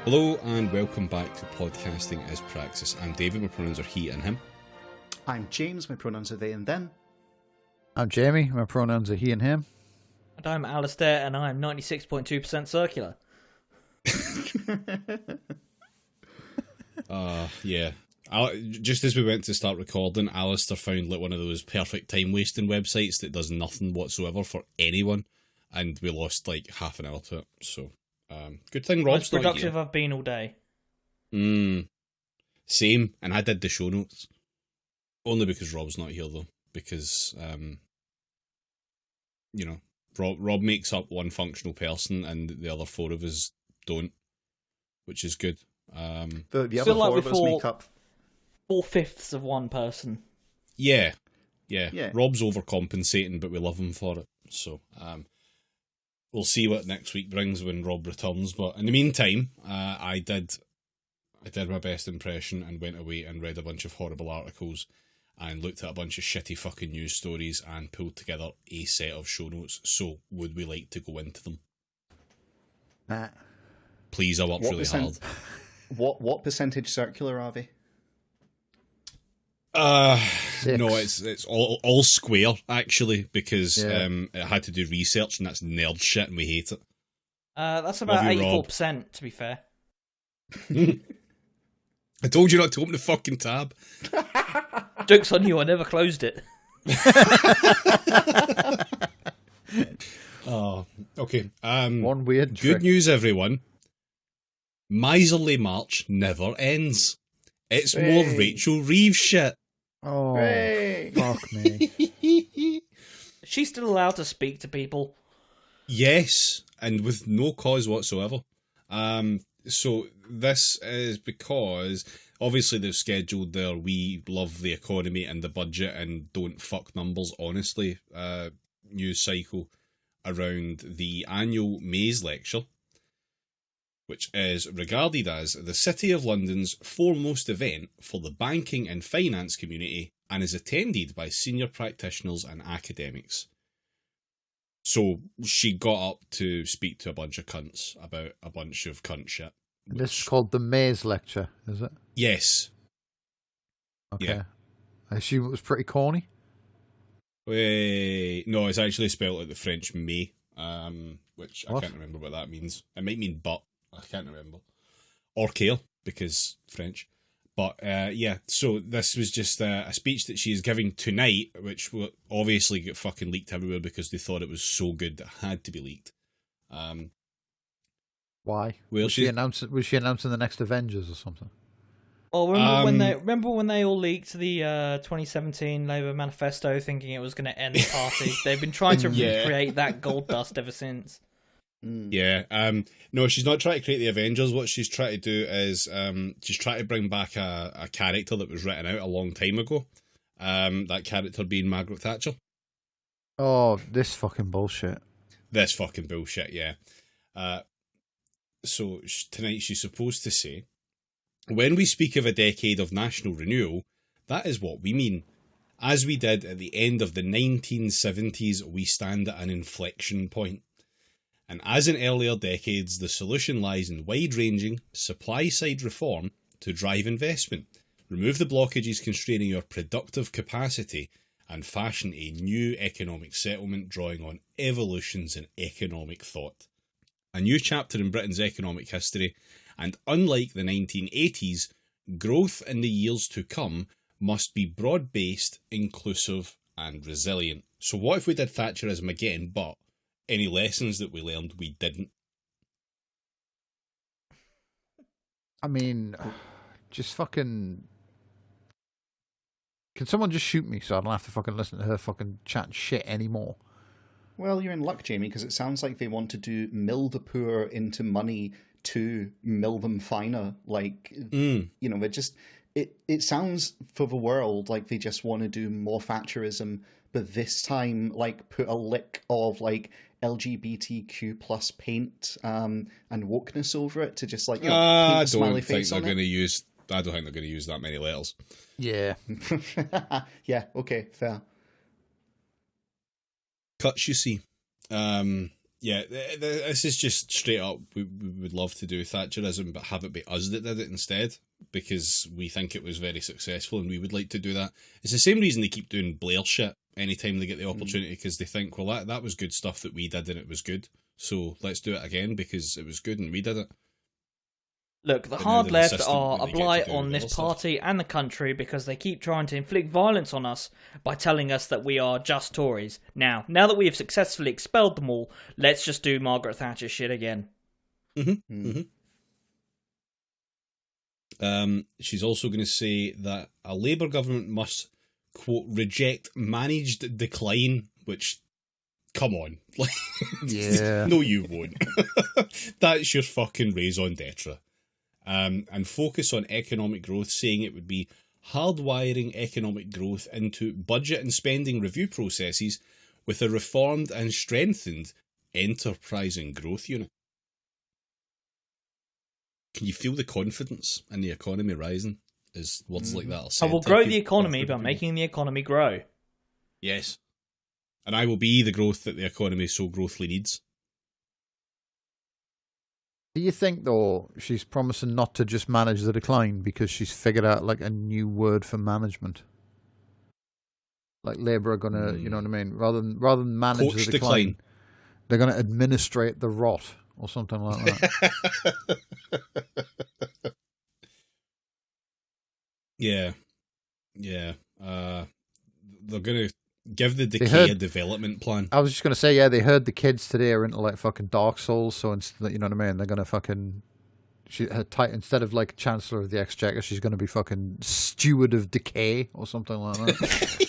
Hello and welcome back to Podcasting as Praxis. I'm David, my pronouns are he and him. I'm James, my pronouns are they and them. I'm Jamie, my pronouns are he and him. And I'm Alistair, and I'm 96.2% circular. Yeah. Just as we went to start recording, Alistair found like one of those perfect time wasting websites that does nothing whatsoever for anyone, and we lost like half an hour to it. So, good thing Rob's Most not productive here. I've been all day. Same, and I did the show notes. Only because Rob's not here though, because Rob makes up one functional person, and the other four of us don't, which is good. The other Still like four of us before- make up. 4/5 of one person. Yeah. Yeah. Rob's overcompensating, but we love him for it. So, we'll see what next week brings when Rob returns. But in the meantime, I did my best impression and went away and read a bunch of horrible articles and looked at a bunch of shitty fucking news stories and pulled together a set of show notes. So, would we like to go into them? Please, I worked really hard. What percentage circular are they? No, it's all square actually, because it had to do research, and that's nerd shit, and we hate it. That's about Love you, Rob. 84%, to be fair. I told you not to open the fucking tab. Joke's on you, I never closed it. Oh, okay. One weird trick. Good news, everyone. Miserly March never ends. It's more Rachel Reeves shit. Oh, Hooray. fuck me. Is she still allowed to speak to people? Yes, and with no cause whatsoever. So this is because obviously they've scheduled their "We Love the Economy and the Budget and Don't Fuck Numbers Honestly" news cycle around the annual Mays Lecture, which is regarded as the City of London's foremost event for the banking and finance community and is attended by senior practitioners and academics. So she got up to speak to a bunch of cunts about a bunch of cunt shit. This is called the Mays Lecture, is it? Yes. Okay. Yeah. I assume it was pretty corny. Wait, no, it's actually spelled like the French "mais," which What? I can't remember what that means. It might mean "but," I can't remember. Or "care," because French. But yeah, so this was just a speech that she is giving tonight, which will obviously get fucking leaked everywhere because they thought it was so good that it had to be leaked. Why? Well, Was she announcing the next Avengers or something? Well, remember when they all leaked the 2017 Labour manifesto thinking it was going to end the party? They've been trying to Yeah. recreate that gold dust ever since. Yeah, no, she's not trying to create the Avengers. What she's trying to do is she's trying to bring back a character that was written out a long time ago. That character being Margaret Thatcher. Oh, this fucking bullshit. This fucking bullshit, yeah. So tonight she's supposed to say, when we speak of a decade of national renewal, that is what we mean. As we did at the end of the 1970s, we stand at an inflection point. And as in earlier decades, the solution lies in wide-ranging, supply-side reform to drive investment, remove the blockages constraining your productive capacity, and fashion a new economic settlement drawing on evolutions in economic thought. A new chapter in Britain's economic history, and unlike the 1980s, growth in the years to come must be broad-based, inclusive, and resilient. So what if we did Thatcherism again, but any lessons that we learned, we didn't? I mean, just fucking... Can someone just shoot me so I don't have to fucking listen to her fucking chat shit anymore? Well, you're in luck, Jamie, because it sounds like they want to do mill the poor into money to mill them finer. Like, you know, it sounds for the world like they just want to do more Thatcherism, but this time, like, put a lick of, like, LGBTQ plus paint and wokeness over it to just, like, you know, paint a smiley face on it. I don't think they're going to use that many letters. Yeah. Yeah, okay, fair. Cuts, you see. Yeah, this is just straight up. We would love to do Thatcherism, but have it be us that did it instead, because we think it was very successful and we would like to do that. It's the same reason they keep doing Blair shit anytime they get the opportunity, because they think, well, that was good stuff that we did and it was good, so let's do it again because it was good and we did it. Look, the hard left are a blight on this party and the country because they keep trying to inflict violence on us by telling us that we are just Tories. Now that we have successfully expelled them all, let's just do Margaret Thatcher shit again. She's also going to say that a Labour government must, quote, reject managed decline, which, come on. Yeah. No, you won't. That's your fucking raison d'etre. And focus on economic growth, saying it would be hardwiring economic growth into budget and spending review processes with a reformed and strengthened enterprise and growth unit. Can you feel the confidence in the economy rising as words like that are said? I will grow the economy by making the economy grow. Yes. And I will be the growth that the economy so growthly needs. Do you think, though, she's promising not to just manage the decline because she's figured out, like, a new word for management? Like, Labour are going to, you know what I mean? Rather than manage Coach the decline, they're going to administrate the rot or something like that. Yeah. They're going to give the decay a development plan. I was just going to say, yeah, they heard the kids today are into like fucking Dark Souls, so instead, you know what I mean? They're going to fucking... instead of like Chancellor of the Exchequer, she's going to be fucking Steward of Decay or something like that.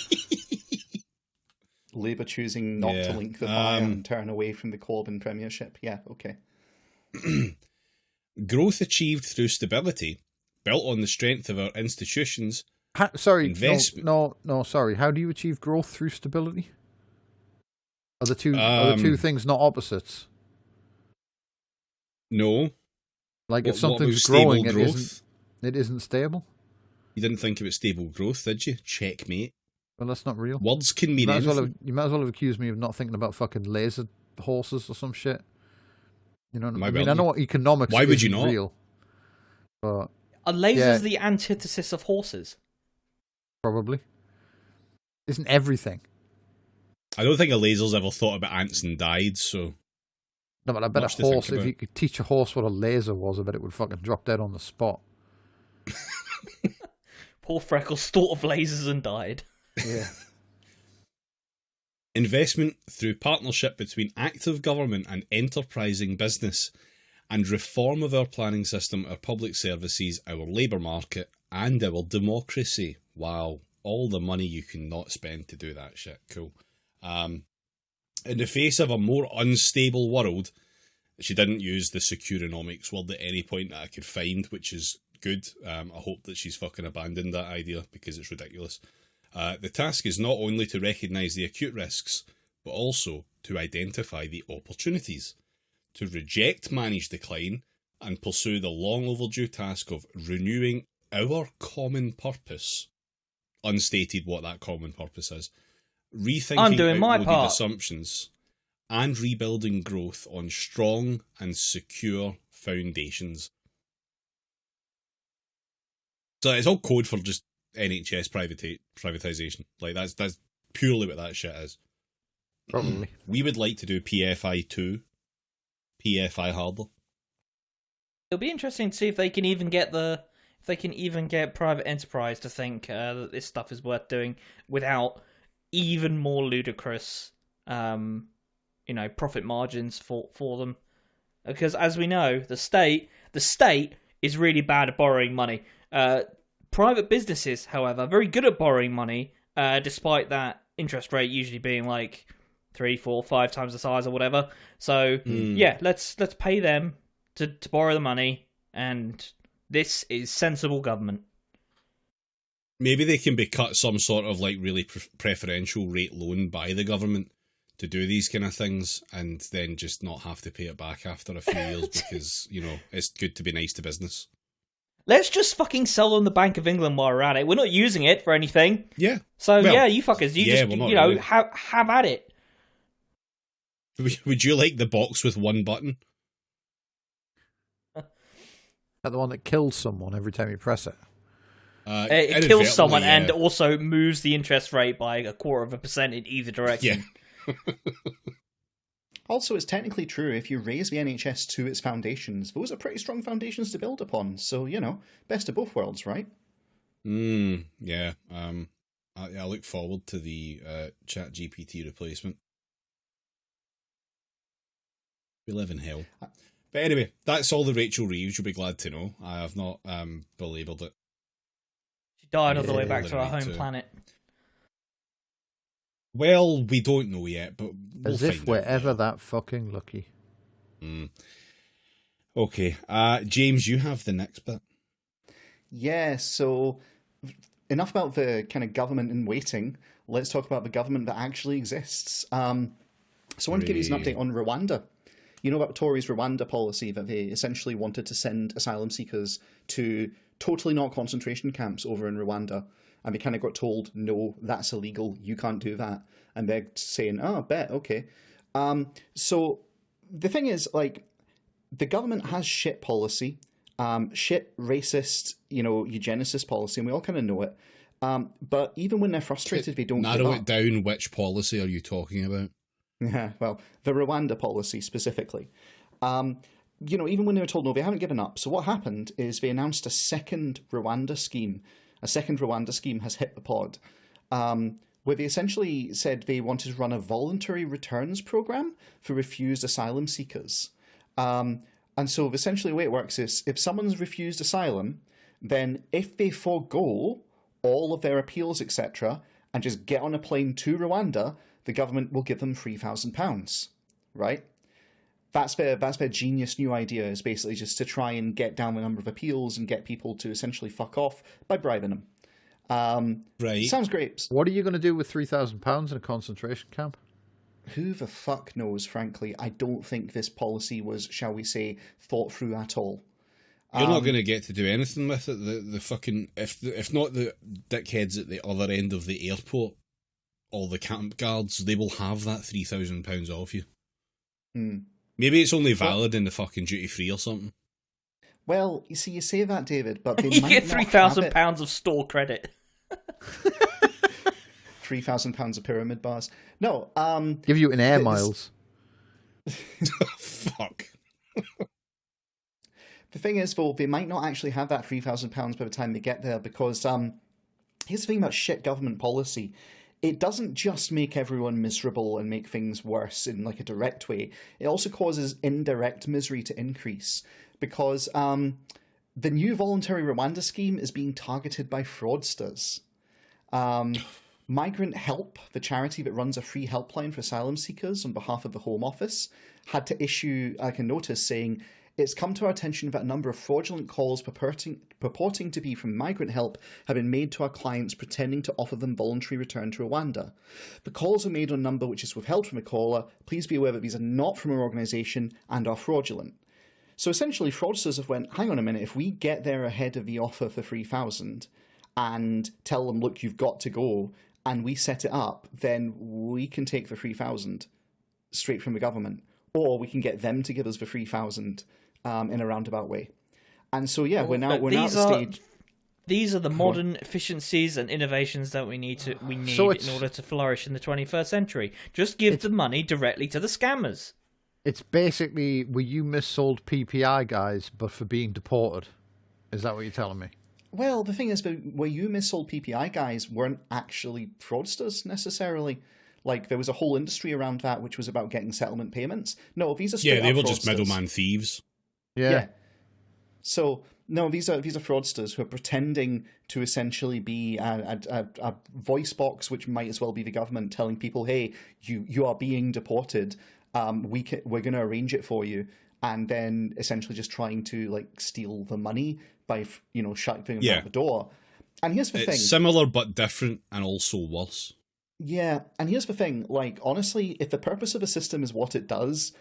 Labour choosing not to link the fire and turn away from the Corbyn premiership. Yeah, okay. Growth achieved through stability, built on the strength of our institutions. Sorry. How do you achieve growth through stability? Are the two things not opposites? No. Like if something's growing, it isn't stable. You didn't think it was stable growth, did you? Checkmate. Well, that's not real. Words can mean anything. You might as well have accused me of not thinking about fucking laser horses or some shit. You know what I mean? I know economics. Why would you not? Real, but are lasers the antithesis of horses? Probably. Isn't everything? I don't think a laser's ever thought about ants and died, so... No, but I bet a horse, if you could teach a horse what a laser was, I bet it would fucking drop dead on the spot. Poor Freckles thought of lasers and died. Yeah. Investment through partnership between active government and enterprising business, and reform of our planning system, our public services, our labour market, and our democracy. Wow, all the money you can not spend to do that shit. Cool. In the face of a more unstable world, she didn't use the securonomics word at any point that I could find, which is good. I hope that she's fucking abandoned that idea because it's ridiculous. The task is not only to recognise the acute risks, but also to identify the opportunities, to reject managed decline and pursue the long overdue task of renewing our common purpose. Unstated what that common purpose is. Rethinking outmoded assumptions and rebuilding growth on strong and secure foundations. So it's all code for just NHS privatisation. Like that's purely what that shit is. Probably. We would like to do PFI 2, PFI harder. It'll be interesting to see if they can even get private enterprise to think that this stuff is worth doing without even more ludicrous, profit margins for them. Because as we know, the state is really bad at borrowing money. Private businesses, however, very good at borrowing money, despite that interest rate usually being like 3, 4, 5 times the size or whatever. So yeah, let's pay them to borrow the money, and this is sensible government. Maybe they can be cut some sort of like really preferential rate loan by the government to do these kind of things, and then just not have to pay it back after a few years because, it's good to be nice to business. Let's just fucking sell them the Bank of England while we're at it. We're not using it for anything. Yeah. So, you fuckers, have at it. Would you like the box with one button? That the one that kills someone every time you press it? It kills someone yeah. and also moves the interest rate by 0.25% in either direction. Yeah. Also, it's technically true, if you raise the NHS to its foundations, those are pretty strong foundations to build upon. So, best of both worlds, right? Yeah. I look forward to the ChatGPT replacement. We live in hell. But anyway, that's all the Rachel Reeves, you'll be glad to know. I have not belaboured it. She died on the way back to her home planet. Well, we don't know yet, but we'll As if find we're out. ever that fucking lucky. Okay. James, you have the next bit. Yeah, so enough about the kind of government in waiting. Let's talk about the government that actually exists. So I want to give you an update on Rwanda. You know about Tories' Rwanda policy, that they essentially wanted to send asylum seekers to totally not concentration camps over in Rwanda. And they kind of got told, no, that's illegal, you can't do that. And they're saying, oh, bet, okay. So the thing is, the government has shit policy, shit racist, eugenicist policy, and we all kind of know it. But even when they're frustrated, they don't give Narrow up. it down, which policy are you talking about? Yeah, well, the Rwanda policy specifically. Even when they were told no, they haven't given up. So what happened is they announced a second Rwanda scheme. A second Rwanda scheme has hit the pod, where they essentially said they wanted to run a voluntary returns program for refused asylum seekers. And so essentially the way it works is if someone's refused asylum, then if they forego all of their appeals, etc., and just get on a plane to Rwanda, the government will give them £3,000, right? That's their genius new idea, is basically just to try and get down the number of appeals and get people to essentially fuck off by bribing them. Right. Sounds great. What are you going to do with £3,000 in a concentration camp? Who the fuck knows, frankly. I don't think this policy was, shall we say, thought through at all. You're not going to get to do anything with it. The fucking, if not the dickheads at the other end of the airport, all the camp guards, they will have that £3,000 off you. Maybe it's only valid in the fucking duty free or something. Well, you see, you say that, David, but they You might get not £3,000 of store credit. £3,000 of pyramid bars. No, Give you in air miles. Fuck. The thing is, though, they might not actually have that £3,000 by the time they get there, because here's the thing about shit government policy. It doesn't just make everyone miserable and make things worse in a direct way. It also causes indirect misery to increase, because the new voluntary Rwanda scheme is being targeted by fraudsters. Migrant Help, the charity that runs a free helpline for asylum seekers on behalf of the Home Office, had to issue a notice saying, it's come to our attention that a number of fraudulent calls purporting to be from Migrant Help have been made to our clients pretending to offer them voluntary return to Rwanda. The calls are made on a number which is withheld from the caller. Please be aware that these are not from our organisation and are fraudulent. So essentially, fraudsters have went, hang on a minute, if we get there ahead of the offer for 3,000 and tell them, look, you've got to go, and we set it up, then we can take the 3,000 straight from the government, or we can get them to give us the 3,000 in a roundabout way. And so, yeah, we're now at the stage. These are the modern efficiencies and innovations that we need in order to flourish in the 21st century. Just give the money directly to the scammers. It's basically, were you missold PPI guys, but for being deported? Is that what you're telling me? Well, the thing is, where you missold PPI guys weren't actually fraudsters necessarily. There was a whole industry around that, which was about getting settlement payments. No, these are straight they were fraudsters. just middleman thieves. Yeah. So, no, these are fraudsters who are pretending to essentially be a voice box, which might as well be the government telling people, hey, you are being deported. We're going to arrange it for you. And then essentially just trying to steal the money by, shutting them out the door. And here's the thing. Similar but different and also worse. Yeah, and here's the thing. Honestly, if the purpose of a system is what it does,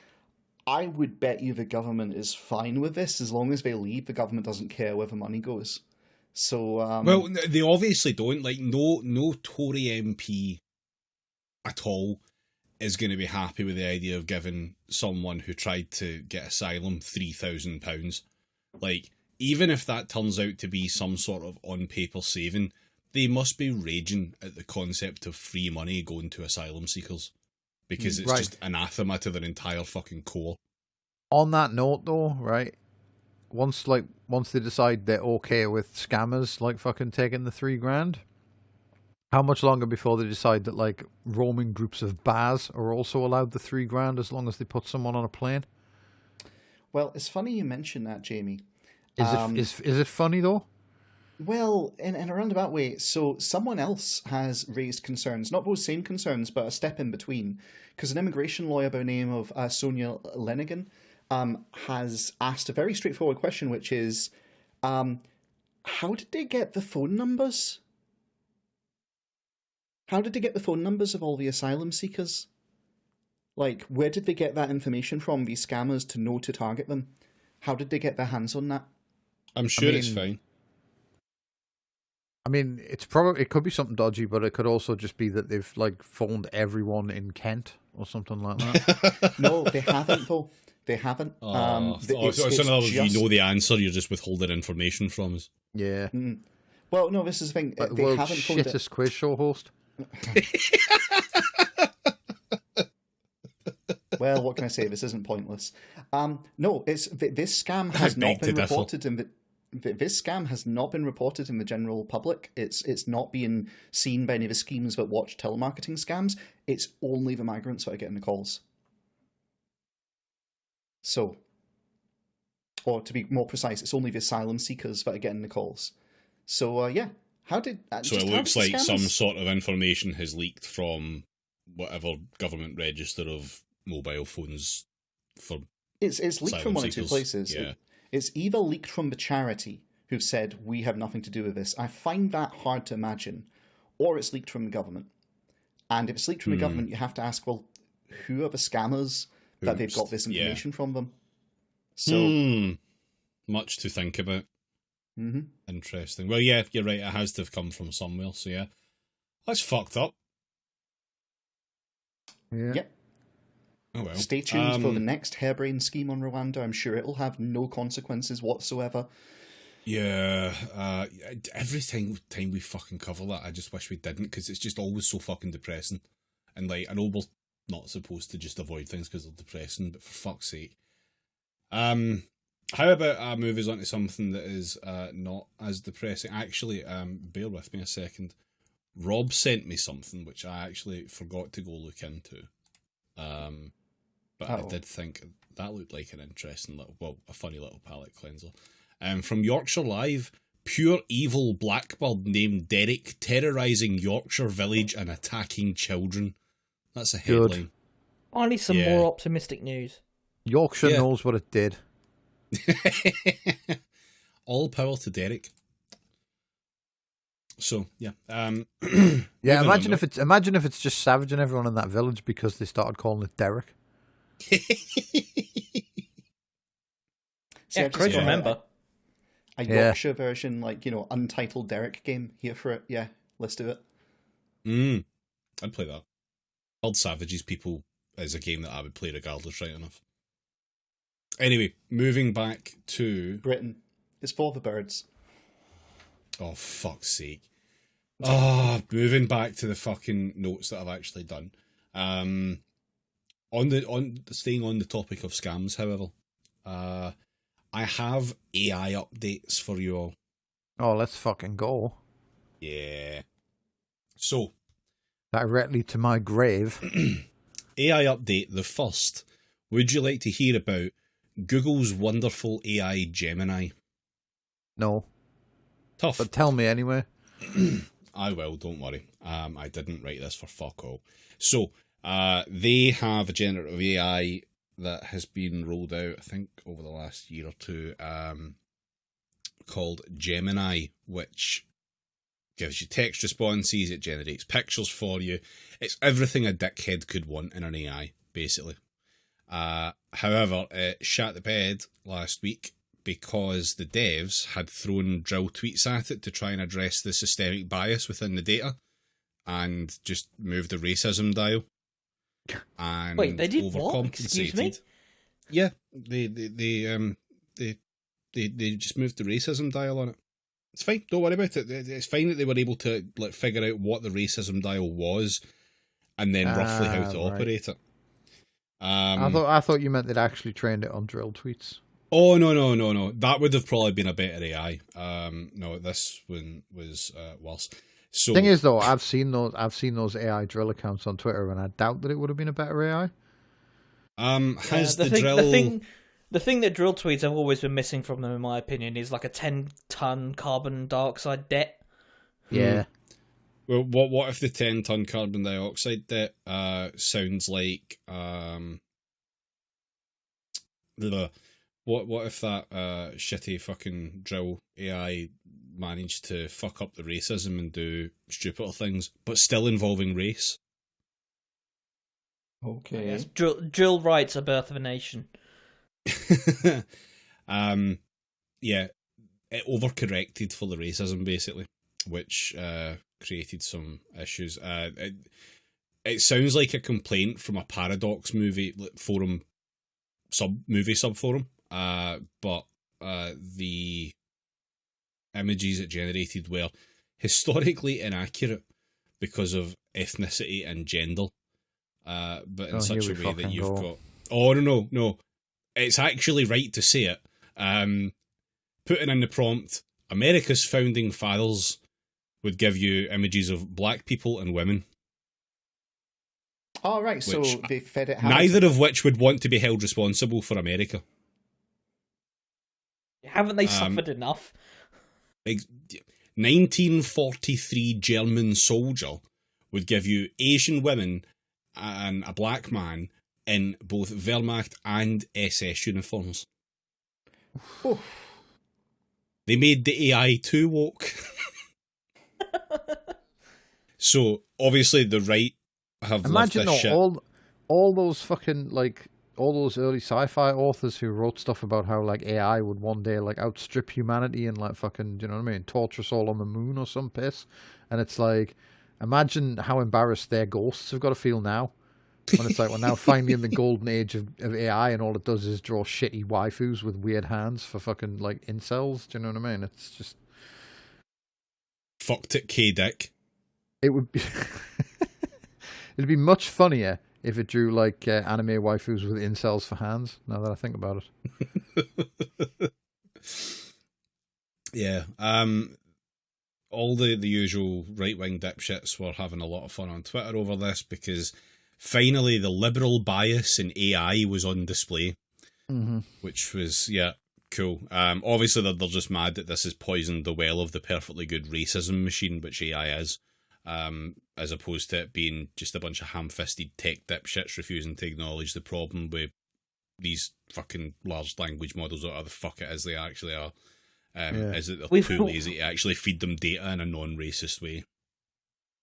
I would bet you the government is fine with this. As long as they leave, the government doesn't care where the money goes. So, well, they obviously don't. No Tory MP at all is going to be happy with the idea of giving someone who tried to get asylum £3,000. Like, even if that turns out to be some sort of on-paper saving, they must be raging at the concept of free money going to asylum seekers. Because it's just anathema to their entire fucking core. On that note, though, right, once they decide they're okay with scammers, like, fucking taking the $3,000, how much longer before they decide that, like, roaming groups of bars are also allowed the $3,000 as long as they put someone on a plane? Well, it's funny you mention that, Jamie. Is it funny, though? Well, in a roundabout way, so someone else has raised concerns, not those same concerns, but a step in between, because an immigration lawyer by the name of Sonia Lenigan has asked a very straightforward question, which is, how did they get the phone numbers? How did they get the phone numbers of all the asylum seekers? Like, where did they get that information from, these scammers, to know to target them? How did they get their hands on that? I'm sure it's fine. I mean, it could be something dodgy, but it could also just be that they've, like, phoned everyone in Kent or something like that. No, they haven't, though. They haven't. It's another you know the answer, you're just withholding information from us. Yeah. Well, no, this is the thing. Like they world's haven't phoned shittest quiz show host. Well, what can I say? This isn't pointless. No, it's this scam has not been reported in the. This scam has not been reported in the general public. It's not being seen by any of the schemes that watch telemarketing scams. It's only the migrants that are getting the calls. So, or to be more precise, it's only the asylum seekers that are getting the calls. So, yeah. So it looks like some sort of information has leaked from whatever government register of mobile phones for It's leaked from one of two places. Yeah. It's either leaked from the charity who've said, we have nothing to do with this. I find that hard to imagine. Or it's leaked from the government. And if it's leaked from the government, you have to ask, well, who are the scammers that they've got this information from them? So much to think about. Mm-hmm. Interesting. Well, yeah, you're right. It has to have come from somewhere. So, yeah. That's fucked up. Yeah. Yep. Oh, well. Stay tuned for the next harebrained scheme on Rwanda. I'm sure it'll have no consequences whatsoever. Yeah. Every time we fucking cover that, I just wish we didn't, because it's just always so fucking depressing. And, like, I know we're not supposed to just avoid things because they're depressing, but for fuck's sake. How about movies onto something that is not as depressing? Actually, bear with me a second. Rob sent me something which I actually forgot to go look into. But I did think that looked like an interesting a funny little palate cleanser. From Yorkshire Live, pure evil blackbird named Derek terrorising Yorkshire village and attacking children. That's a headline. Good. Finally, some more optimistic news. Yorkshire knows what it did. All power to Derek. So yeah, yeah. Imagine if it's just savaging everyone in that village because they started calling it Derek. Yeah, Chris, remember a Yorkshire version, like, Untitled Derek game here for it. Yeah, let's do it. I'd play that. Old Savages People is a game that I would play regardless, right enough. Anyway, moving back to Britain. It's for the birds. Oh, fuck's sake. Oh, moving back to the fucking notes that I've actually done. Staying on the topic of scams, however, I have AI updates for you all. Oh, let's fucking go. Yeah. So. Directly to my grave. AI update, the first. Would you like to hear about Google's wonderful AI Gemini? No. Tough. But tell me anyway. I will, don't worry. I didn't write this for fuck all. So, they have a generative AI that has been rolled out, I think, over the last year or two, called Gemini, which gives you text responses, it generates pictures for you. It's everything a dickhead could want in an AI, basically. However, it shat the bed last week because the devs had thrown drill tweets at it to try and address the systemic bias within the data and just move the racism dial. and Wait, they did what? Excuse me? overcompensated. Yeah, they just moved the racism dial on it. It's fine. Don't worry about it. It's fine that they were able to figure out what the racism dial was, and then roughly how to operate it. I thought you meant they'd actually trained it on drill tweets. Oh no! That would have probably been a better AI. No, this one was worse. So Thing is, though, I've seen those AI drill accounts on Twitter, and I doubt that it would have been a better AI. Has the drill? The thing that drill tweets have always been missing from them, in my opinion, is like a 10-ton carbon dioxide debt. Yeah. Well, what if the 10-ton carbon dioxide debt sounds like what if that shitty fucking drill AI managed to fuck up the racism and do stupider things, but still involving race? Okay. Yes, drill writes A Birth of a Nation. Yeah, it overcorrected for the racism basically, which created some issues. It sounds like a complaint from a Paradox movie forum subforum, but the images it generated were historically inaccurate because of ethnicity and gender, but in such a way that you've got... Oh, no. It's actually right to say it. Putting in the prompt, America's founding fathers would give you images of black people and women. Oh, right, so they fed it... Neither of which would want to be held responsible for America. Haven't they suffered enough? 1943 German soldier would give you Asian women and a black man in both Wehrmacht and SS uniforms. Oh. They made the AI too woke. So, obviously, the right have loved this shit. all those fucking, all those early sci-fi authors who wrote stuff about how, AI would one day, outstrip humanity and, fucking, you know what I mean, torture us all on the moon or some piss. And it's imagine how embarrassed their ghosts have got to feel now. When it's we're now finally in the golden age of AI, and all it does is draw shitty waifus with weird hands for fucking incels. Do you know what I mean? It's just fucked it, K-Dick. It would be it'd be much funnier if it drew anime waifus with incels for hands. Now that I think about it. Yeah. All the usual right-wing dipshits were having a lot of fun on Twitter over this because finally the liberal bias in AI was on display, which was, cool. Obviously they're just mad that this has poisoned the well of the perfectly good racism machine, which AI is, as opposed to it being just a bunch of ham-fisted tech dipshits refusing to acknowledge the problem with these fucking large language models, or whatever the fuck it is they actually are. Is that they're too lazy to actually feed them data in a non-racist way.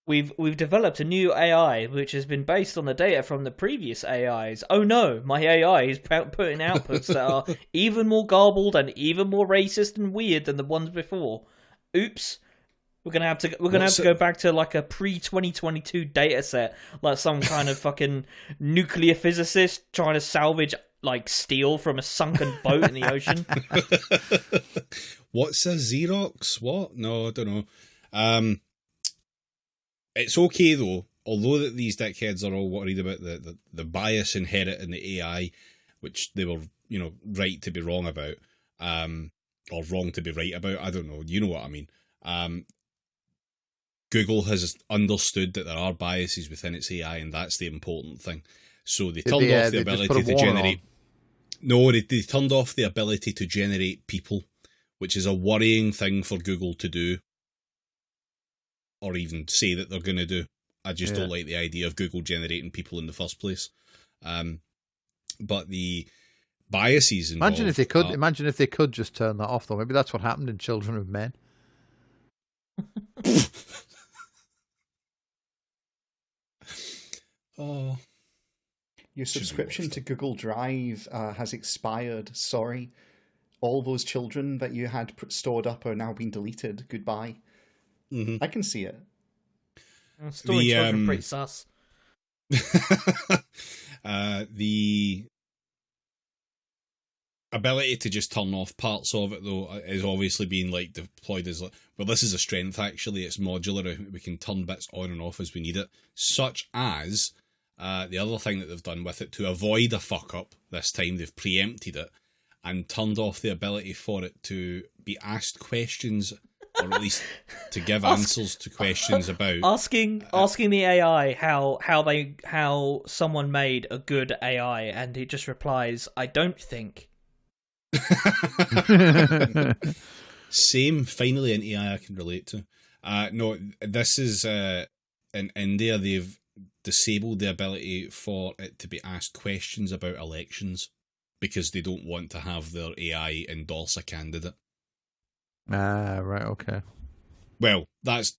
We've developed a new AI which has been based on the data from the previous AIs. Oh no, my AI is putting outputs that are even more garbled and even more racist and weird than the ones before. Oops. We're gonna have to go back to a pre-2022 data set, like some kind of fucking nuclear physicist trying to salvage steel from a sunken boat in the ocean. What's a Xerox? What? No, I don't know. It's okay though, although that these dickheads are all worried about the bias inherent in the AI, which they were, right to be wrong about, or wrong to be right about. I don't know. You know what I mean. Google has understood that there are biases within its AI, and that's the important thing. So they turned off the ability to generate... No, they turned off the ability to generate people, which is a worrying thing for Google to do, or even say that they're going to do. I just don't like the idea of Google generating people in the first place. But the biases involved... Imagine if they could just turn that off, though. Maybe that's what happened in Children of Men. Oh, your subscription to Google Drive has expired. Sorry. All those children that you had stored up are now being deleted. Goodbye. I can see it. Storing children pretty sus. The ability to just turn off parts of it, though, is obviously being like deployed as like, well, this is a strength actually. It's modular. We can turn bits on and off as we need it. Such as the other thing that they've done with it to avoid a fuck up this time, they've preempted it and turned off the ability for it to be asked questions, or at least to give answers to questions about asking the AI how someone made a good AI, and it just replies, "I don't think." Same, finally an AI I can relate to. No, this is in India. They've disabled the ability for it to be asked questions about elections because they don't want to have their AI endorse a candidate. Ah, right, okay. Well, that's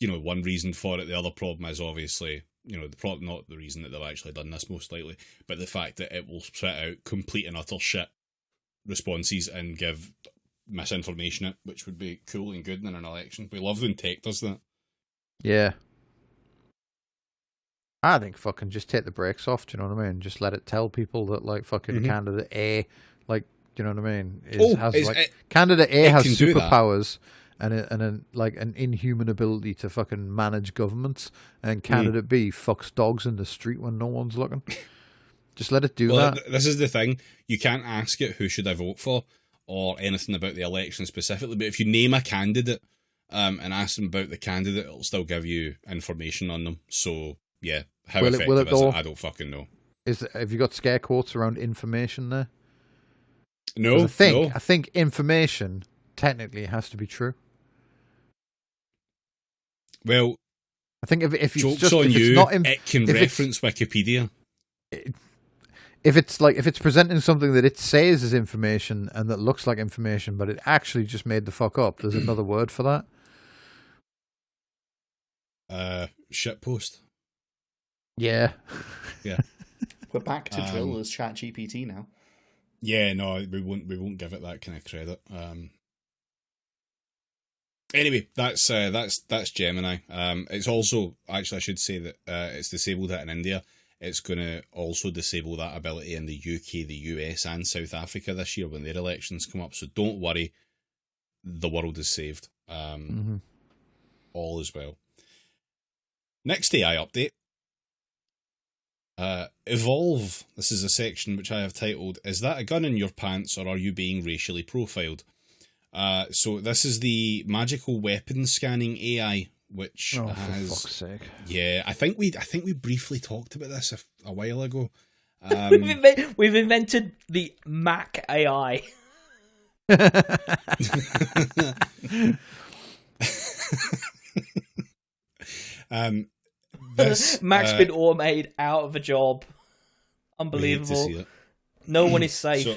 one reason for it. The other problem is obviously the problem, not the reason that they've actually done this most likely, but the fact that it will spit out complete and utter shit responses and give misinformation it, which would be cool and good in an election. We love when tech does that. Yeah. I think fucking just take the brakes off, do you know what I mean? Just let it tell people that, like, fucking candidate A, like, do you know what I mean? Candidate A has superpowers and an inhuman ability to fucking manage governments, and candidate B fucks dogs in the street when no one's looking. Just let it do that. This is the thing. You can't ask it who should I vote for or anything about the election specifically, but if you name a candidate and ask them about the candidate, it'll still give you information on them. So, yeah, how effective is it? I don't fucking know. Have you got scare quotes around information there? No, I think information technically has to be true. Well, I think if it's joke's just on if you, it's not it can reference Wikipedia. If it's presenting something that it says is information and that looks like information, but it actually just made the fuck up, there's another word for that. Shitpost. Yeah. Yeah. We're back to drill as ChatGPT now. Yeah, no, we won't give it that kind of credit. Anyway, that's Gemini. It's also, actually, I should say that it's disabled it in India. It's going to also disable that ability in the UK, the US, and South Africa this year when their elections come up. So don't worry, the world is saved. All is well. Next AI update. Evolve. This is a section which I have titled, "Is that a gun in your pants or are you being racially profiled?" So this is the magical weapon scanning AI, which has... for fuck's sake. Yeah, I think we briefly talked about this a while ago. We've invented the Mac AI. Mac's been automated out of a job. Unbelievable. No one is safe. So,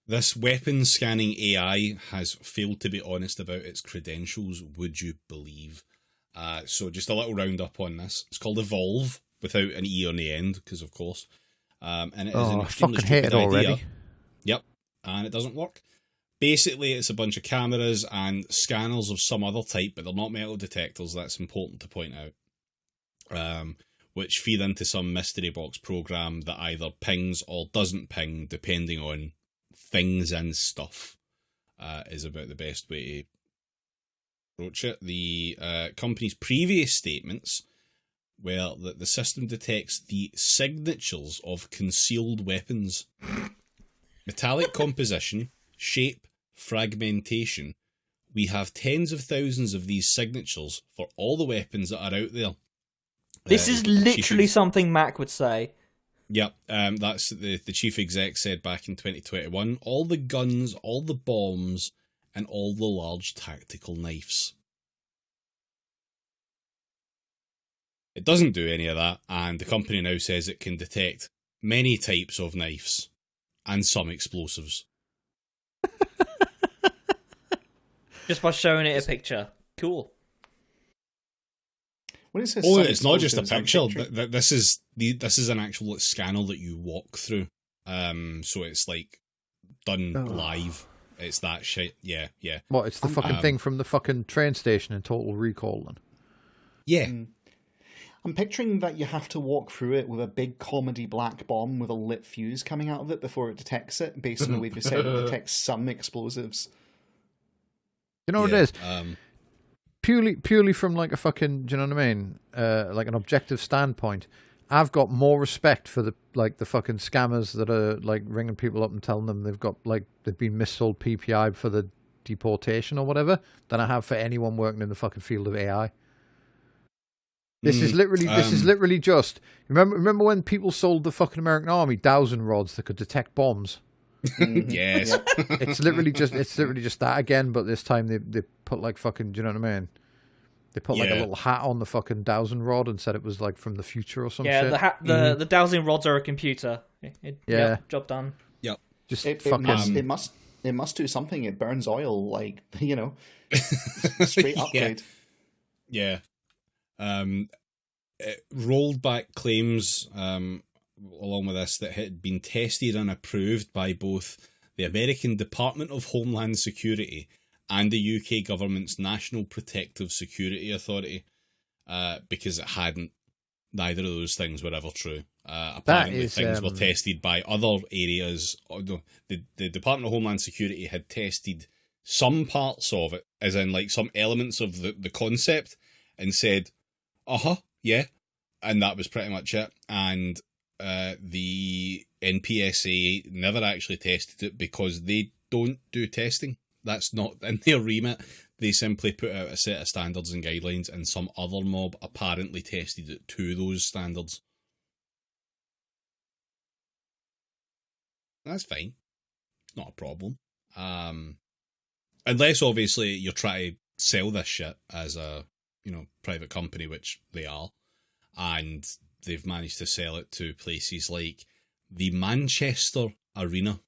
this weapon scanning AI has failed to be honest about its credentials, would you believe? So just a little roundup on this. It's called Evolve, without an E on the end, because of course. And it is an extremely stupid idea. Already. Yep, and it doesn't work. Basically, it's a bunch of cameras and scanners of some other type, but they're not metal detectors, that's important to point out. Which feed into some mystery box program that either pings or doesn't ping, depending on things and stuff, is about the best way to approach it. The company's previous statements were that the system detects the signatures of concealed weapons. Metallic composition, shape, fragmentation. We have tens of thousands of these signatures for all the weapons that are out there. This is literally something Mac would say. Yep, that's the chief exec said back in 2021. All the guns, all the bombs, and all the large tactical knives. It doesn't do any of that, and the company now says it can detect many types of knives and some explosives. Just by showing it a picture. Cool. When it says it's not just a picture. This is an actual scanner that you walk through. So it's like done live. It's that shit. Yeah. What? It's the fucking thing from the fucking train station in Total Recall, then. Yeah. I'm picturing that you have to walk through it with a big comedy black bomb with a lit fuse coming out of it before it detects it, based on the way they said it detects some explosives. You know what it is? Purely from like a fucking, do you know what I mean? Like an objective standpoint, I've got more respect for the fucking scammers that are like ringing people up and telling them they've been missold PPI for the deportation or whatever than I have for anyone working in the fucking field of AI. This is literally just remember when people sold the fucking American army dowsing rods that could detect bombs? Yes. It's literally just that again, but this time they put like fucking, do you know what I mean? They put like a little hat on the fucking dowsing rod and said it was like from the future or something. Yeah, shit. the dowsing rods are a computer. Yep, job done. Yep. Just It must do something. It burns oil, like, you know, straight upgrade. Yeah. It rolled back claims along with this that had been tested and approved by both the American Department of Homeland Security and the UK government's National Protective Security Authority, because it hadn't. Neither of those things were ever true. Apparently things were tested by other areas. The Department of Homeland Security had tested some parts of it, as in like some elements of the concept, and said, yeah, and that was pretty much it. And the NPSA never actually tested it because they don't do testing. That's not in their remit. They simply put out a set of standards and guidelines, and some other mob apparently tested it to those standards. That's fine. Not a problem. Unless, obviously, you're trying to sell this shit as a private company, which they are, and they've managed to sell it to places like the Manchester Arena.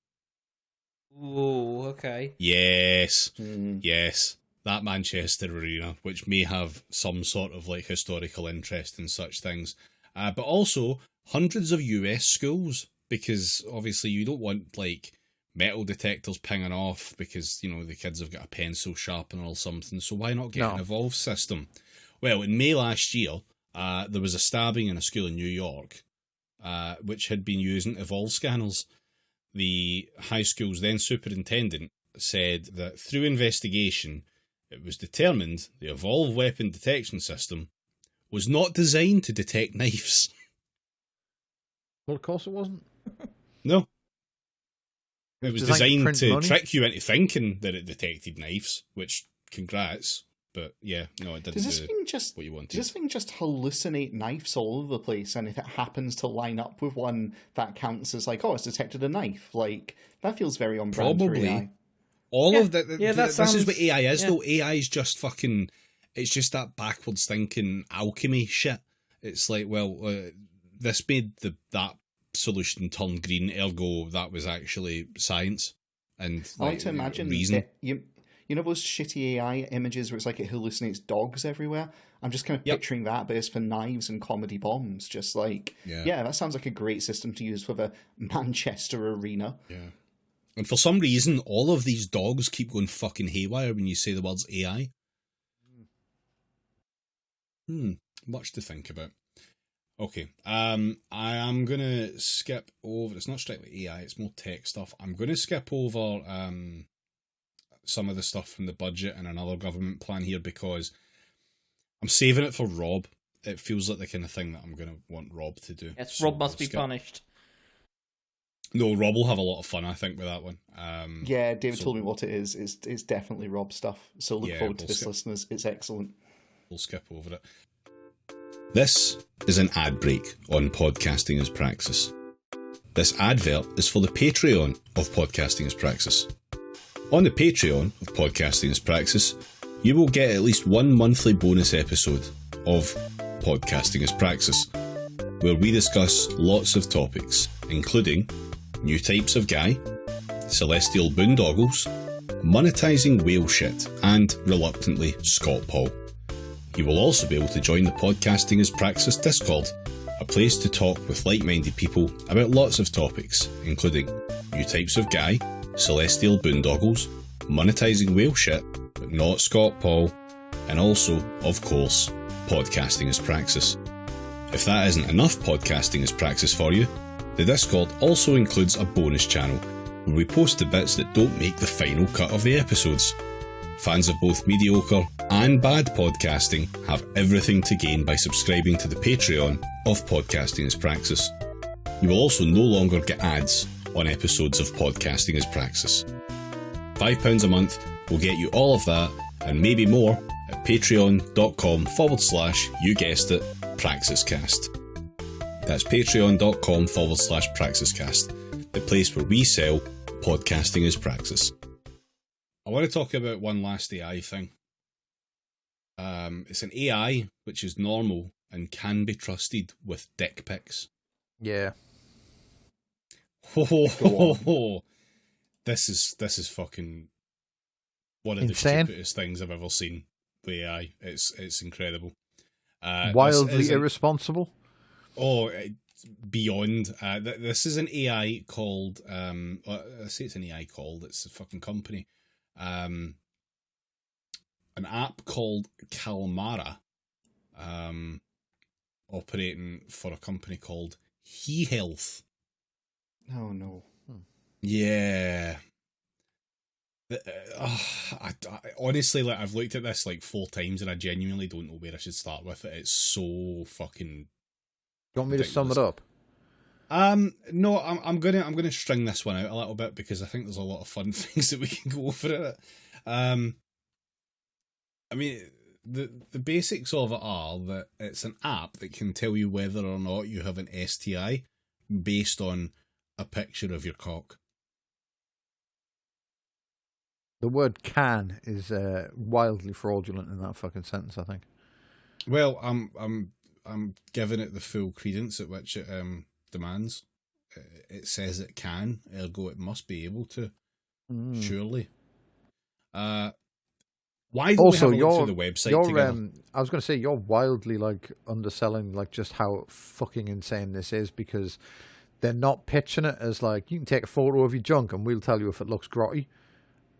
Ooh, okay. Yes. Yes. That Manchester Arena, which may have some sort of like historical interest in such things. But also hundreds of US schools, because obviously you don't want like metal detectors pinging off because, the kids have got a pencil sharpener or something. So why not get an Evolve system? Well, in May last year, there was a stabbing in a school in New York, which had been using Evolve scanners. The high school's then superintendent said that through investigation, it was determined the Evolve weapon detection system was not designed to detect knives. Well, of course it wasn't. No. It was designed to trick you into thinking that it detected knives, which, congrats. But yeah, no, it didn't what you wanted. Does this thing just hallucinate knives all over the place? And if it happens to line up with one, that counts as like, it's detected a knife. Like, that feels very on brand for AI. This is what AI is, though. AI is just fucking... It's just that backwards thinking alchemy shit. It's like, this made that solution turn green, ergo that was actually science. And I like to imagine reason. You know those shitty AI images where it's like it hallucinates dogs everywhere? I'm just kind of picturing that, but it's for knives and comedy bombs. Just like, that sounds like a great system to use for the Manchester Arena. Yeah. And for some reason, all of these dogs keep going fucking haywire when you say the words AI. Much to think about. Okay, I am going to skip over... It's not strictly AI, it's more tech stuff. I'm going to skip over... some of the stuff from the budget and another government plan here because I'm saving it for Rob. It feels like the kind of thing that I'm going to want Rob to do. Yes, so Rob must be punished. No, Rob will have a lot of fun, I think, with that one. David told me what it is. It's definitely Rob stuff. So look forward to this, listeners. It's excellent. We'll skip over it. This is an ad break on Podcasting as Praxis. This advert is for the Patreon of Podcasting as Praxis. On the Patreon of Podcasting as Praxis, you will get at least one monthly bonus episode of Podcasting as Praxis, where we discuss lots of topics, including new types of guy, celestial boondoggles, monetizing whale shit, and, reluctantly, Scott Paul. You will also be able to join the Podcasting as Praxis Discord, a place to talk with like-minded people about lots of topics, including new types of guy, celestial boondoggles, monetizing whale shit, but not Scott Paul, and also, of course, Podcasting as Praxis. If that isn't enough podcasting as praxis for you, the Discord also includes a bonus channel where we post the bits that don't make the final cut of the episodes. Fans of both mediocre and bad podcasting have everything to gain by subscribing to the Patreon of Podcasting as Praxis. You will also no longer get ads on episodes of Podcasting as Praxis. £5 a month will get you all of that and maybe more at patreon.com/you guessed it, Praxiscast. That's patreon.com/Praxiscast, the place where we sell Podcasting as Praxis. I want to talk about one last AI thing. It's an AI which is normal and can be trusted with dick pics. Yeah. This is fucking one of insane. The stupidest things I've ever seen with AI. It's incredible. Wildly irresponsible. Beyond. This is an AI called. I say it's an AI called. It's a fucking company. An app called Calmara, operating for a company called HeHealth. Oh no. Yeah. Honestly, like, I've looked at this like 4 times and I genuinely don't know where I should start with it. It's so fucking. You want me to sum it up? No, I'm gonna string this one out a little bit because I think there's a lot of fun things that we can go over it. I mean, the basics of it are that it's an app that can tell you whether or not you have an STI based on a picture of your cock. The word "can" is wildly fraudulent in that fucking sentence, I think. Well, I'm giving it the full credence at which it demands. It says it can, ergo it must be able to. Surely. Why don't also, we have a look through the website together? I was going to say, you're wildly like underselling like just how fucking insane this is, because they're not pitching it as like, you can take a photo of your junk and we'll tell you if it looks grotty.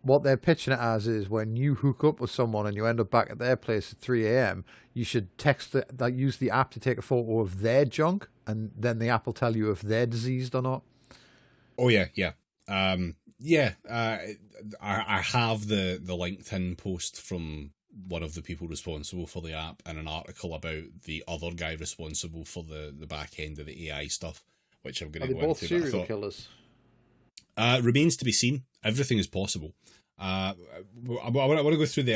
What they're pitching it as is, when you hook up with someone and you end up back at their place at 3 a.m, you should use the app to take a photo of their junk, and then the app will tell you if they're diseased or not. Oh yeah. I have the LinkedIn post from one of the people responsible for the app and an article about the other guy responsible for the back end of the AI stuff, which I'm going to go into. Are they both serial killers? Remains to be seen. Everything is possible. I want to go through the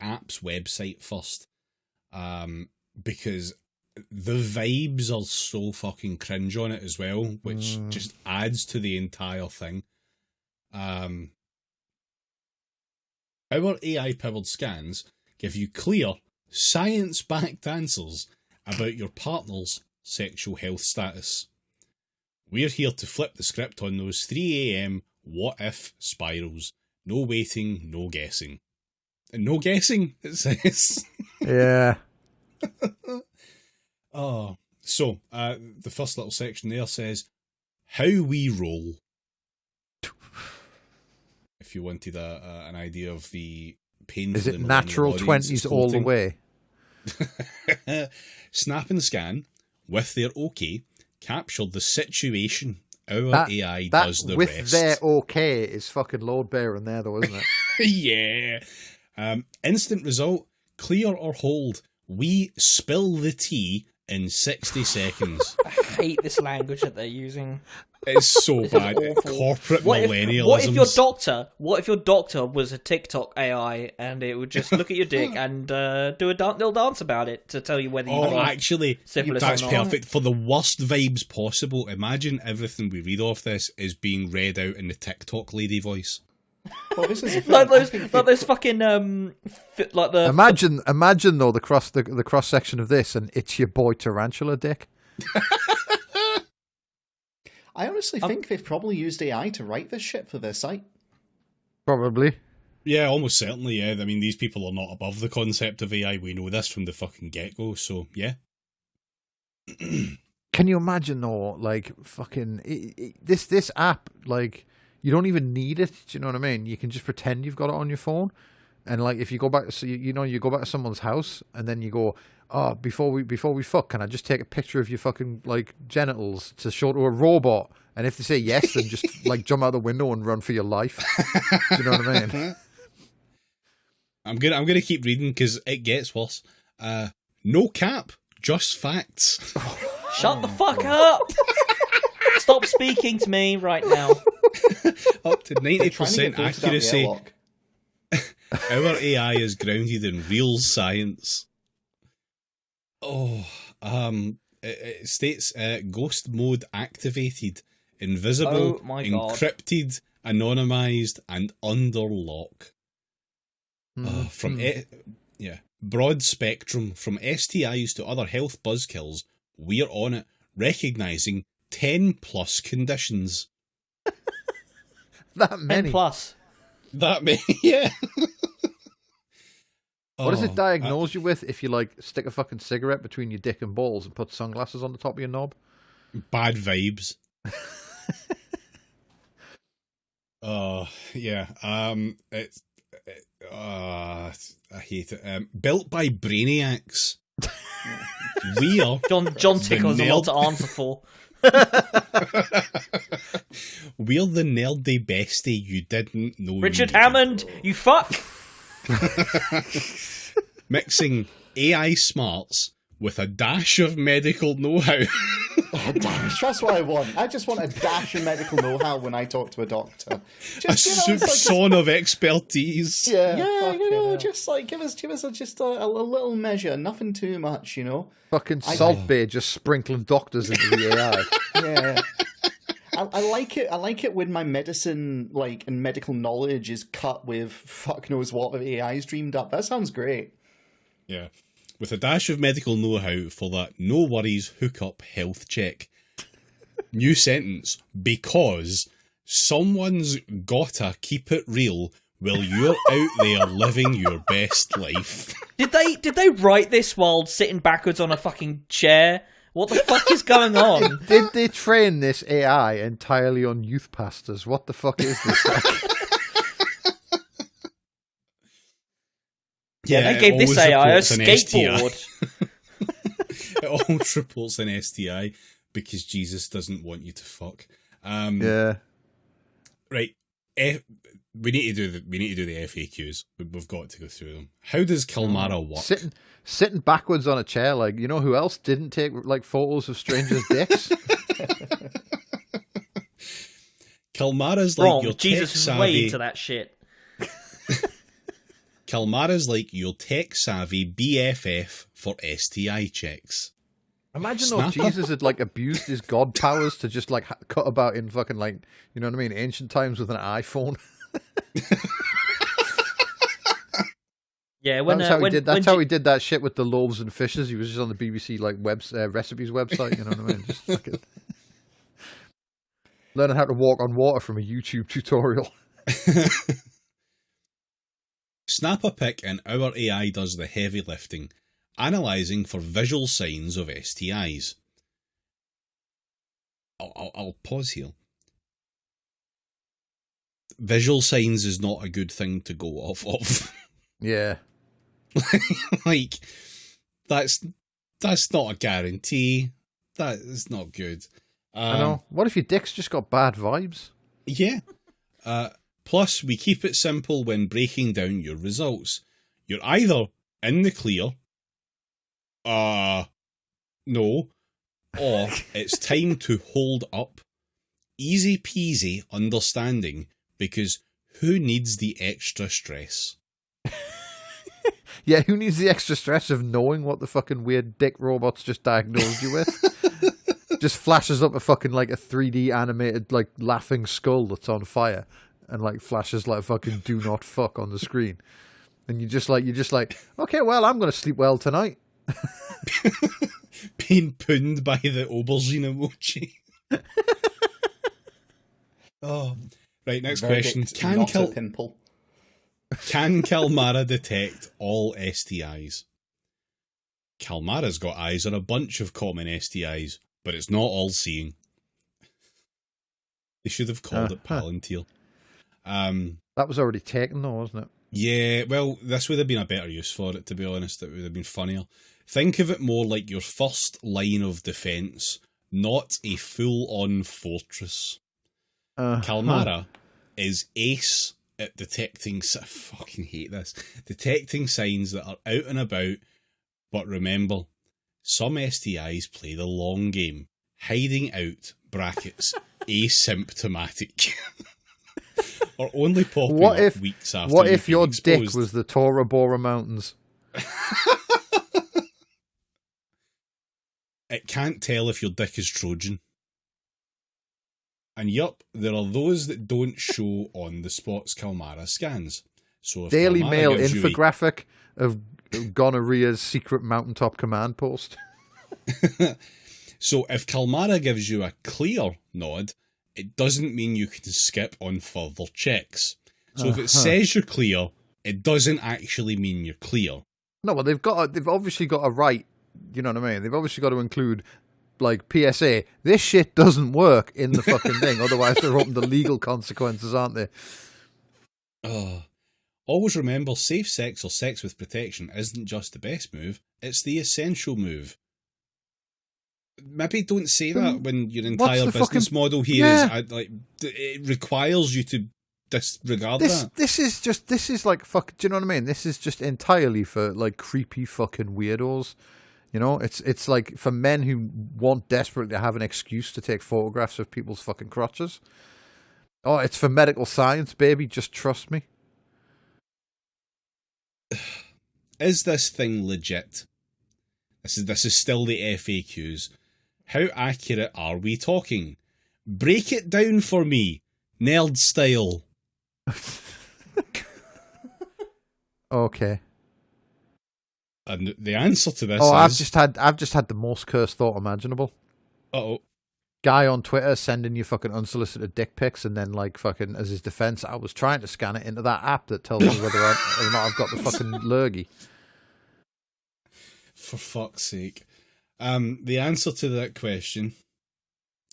app's website first, because the vibes are so fucking cringe on it as well, which just adds to the entire thing. Our AI-powered scans give you clear, science-backed answers about your partner's sexual health status. We're here to flip the script on those 3 a.m. what-if spirals. No waiting, no guessing. No guessing, it says. Yeah. So, the first little section there says, how we roll. If you wanted an idea of the painful... Is it natural 20s all the way? Snap and Scan, with their OK, captured the situation. Our AI does the with rest. With their OK is fucking load bearing there, though, isn't Yeah. it? Instant result, clear or hold. We spill the tea in 60 seconds. I hate this language that they're using. It's so bad. Corporate millennialism. What if your doctor was a TikTok AI and it would just look at your dick and do a little dance about it to tell you whether you actually, syphilis that's or not? perfect. For the worst vibes possible, imagine everything we read off this is being read out in the TikTok lady voice. Well, this is like those fucking like the imagine though the cross section of this, and it's your boy Tarantula dick. I honestly think they've probably used AI to write this shit for their site. Probably. Yeah, almost certainly, yeah. I mean, these people are not above the concept of AI. We know this from the fucking get-go, so, yeah. Can you imagine, though, like, fucking... This app, like, you don't even need it, do you know what I mean? You can just pretend you've got it on your phone. And, like, if you go back... So, you go back to someone's house, and then you go, oh, before we fuck, can I just take a picture of your fucking like genitals to show to a robot? And if they say yes, then just like jump out the window and run for your life. Do you know what I mean? I'm gonna keep reading because it gets worse. No cap, just facts. Shut the fuck up! Stop speaking to me right now. Up to 90% Trying to get accuracy. airlock. Our AI is grounded in real science. It states ghost mode activated, invisible, Oh my God. encrypted, anonymized, and under lock. Broad spectrum, from STIs to other health buzzkills, we're on it, recognizing 10 plus conditions. That many. 10 plus. That many, yeah. What does it diagnose you with if you like stick a fucking cigarette between your dick and balls and put sunglasses on the top of your knob? Bad vibes. Yeah. I hate it. Built by brainiacs. We are John Tickle's a lot to answer for. we're the nerdy bestie you didn't know. Richard you needed. Hammond, you fuck! Mixing AI smarts with a dash of medical know-how. Oh, dash, that's what I want. I just want a dash of medical know-how when I talk to a doctor. Just, A soupçon of expertise. Just like give us just a little measure, nothing too much, you know. Fucking Salt Bay just sprinkling doctors into the AI. Yeah. I like it. I like it when my medicine, and medical knowledge is cut with fuck knows what AI's dreamed up. That sounds great. Yeah. With a dash of medical know-how for that no worries hookup health check. New sentence. Because someone's gotta keep it real while you're out there living your best life. Did they write this while sitting backwards on a fucking chair? What the fuck is going on? Did they train this AI entirely on youth pastors? What the fuck is this? Yeah, they gave this AI a skateboard. It always reports an STI because Jesus doesn't want you to fuck. Yeah. Right. We need to do the FAQs. We've got to go through them. How does Kalmara work? Sitting backwards on a chair, you know who else didn't take photos of strangers' dicks? Kalmara's Wrong. your Jesus tech is savvy. way into that shit. Kalmara's like your tech savvy BFF for STI checks. Imagine though Jesus had abused his god powers to just cut about in fucking you know what I mean, ancient times with an iPhone. Yeah, that's how he did that shit with the loaves and fishes. He was just on the BBC recipes website. You know what I mean? Just fucking learning how to walk on water from a YouTube tutorial. Snap a pic and our AI does the heavy lifting, analysing for visual signs of STIs. I'll pause here. Visual signs is not a good thing to go off of. Yeah. That's not a guarantee. That is not good. I know. What if your dick's just got bad vibes? Yeah. Plus, we keep it simple when breaking down your results. You're either in the clear, no, or it's time to hold up. Easy peasy understanding, because who needs the extra stress? Yeah, who needs the extra stress of knowing what the fucking weird dick robots just diagnosed you with? Just flashes up a fucking a 3D animated laughing skull that's on fire, and flashes fucking do not fuck on the screen, and you're just okay, well, I'm gonna sleep well tonight. Being punned by the aubergine emoji. Oh, right. Next question: Can Kalmara detect all STIs? Kalmara's got eyes on a bunch of common STIs, but it's not all-seeing. They should have called it Palantir. That was already taken though, wasn't it? Yeah, well, this would have been a better use for it, to be honest. It would have been funnier. Think of it more like your first line of defence, not a full-on fortress. Kalmara is ace at detecting... I fucking hate this. Detecting signs that are out and about, but remember, some STIs play the long game. Hiding out, brackets, asymptomatic. Or only popping up weeks after What if your exposed. dick was the Tora Bora Mountains? It can't tell if your dick is Trojan. And yup, there are those that don't show on the spots Kalmara scans. So if Daily Kalmara Mail gives you infographic of gonorrhea's secret mountaintop command post. So if Kalmara gives you a clear nod, it doesn't mean you can skip on further checks. So if it says you're clear, it doesn't actually mean you're clear. No, well, they've obviously got a right. You know what I mean? They've obviously got to include, like, PSA. This shit doesn't work in the fucking thing. Otherwise, they're open to legal consequences, aren't they? Always remember, safe sex or sex with protection isn't just the best move, it's the essential move. Maybe don't say that when your entire business model here is like it requires you to disregard that. This is like fuck. Do you know what I mean? This is just entirely for like creepy fucking weirdos. You know, it's like for men who want desperately to have an excuse to take photographs of people's fucking crotches. Oh, it's for medical science, baby. Just trust me. Is this thing legit? This is still the FAQs. How accurate are we talking? Break it down for me, nerd style. Okay. And the answer to this is... I've just had the most cursed thought imaginable. Uh-oh. Guy on Twitter sending you fucking unsolicited dick pics, and then like fucking as his defense, I was trying to scan it into that app that tells me whether or not I've got the fucking lurgy. For fuck's sake. The answer to that question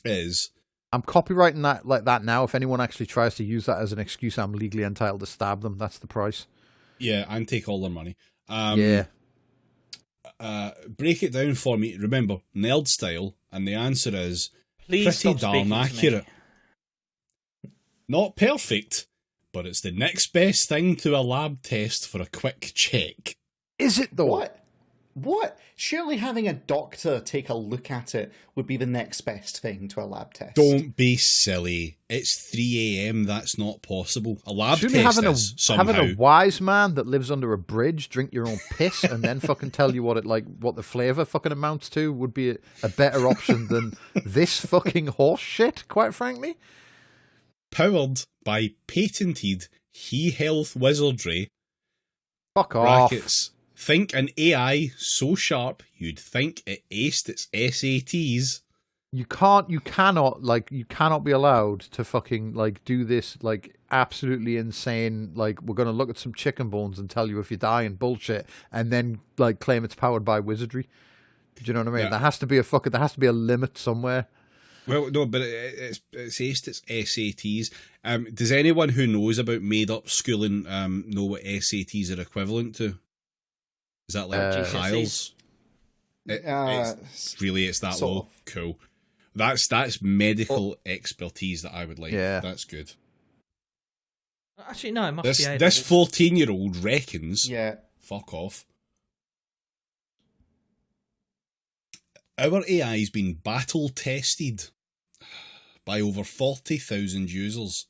is... I'm copywriting that like that now. If anyone actually tries to use that as an excuse, I'm legally entitled to stab them. That's the price. Yeah, and take all their money. Yeah. Break it down for me. Remember, nerd style, and the answer is Please pretty darn accurate. Not perfect, but it's the next best thing to a lab test for a quick check. Is it though? What? Surely having a doctor take a look at it would be the next best thing to a lab test. Don't be silly. It's 3 a.m. That's not possible. A lab test is, somehow. Having a wise man that lives under a bridge drink your own piss and then fucking tell you what the flavour fucking amounts to would be a better option than this fucking horse shit, quite frankly. Powered by patented he-health wizardry. Fuck off. Brackets. Think an AI so sharp you'd think it aced its SATs. You cannot be allowed to fucking like do this like absolutely insane like we're gonna look at some chicken bones and tell you if you die and bullshit and then like claim it's powered by wizardry. Do you know what I mean? Yeah. There has to be a limit somewhere. Well, no, but it's aced its SATs. Does anyone who knows about made up schooling know what SATs are equivalent to? Is that like IELTS? It's that low. Of. Cool. That's medical expertise that I would like. Yeah. That's good. Actually, no, it must be this 14-year-old reckons. Yeah. Fuck off. Our AI's been battle tested by over 40,000 users,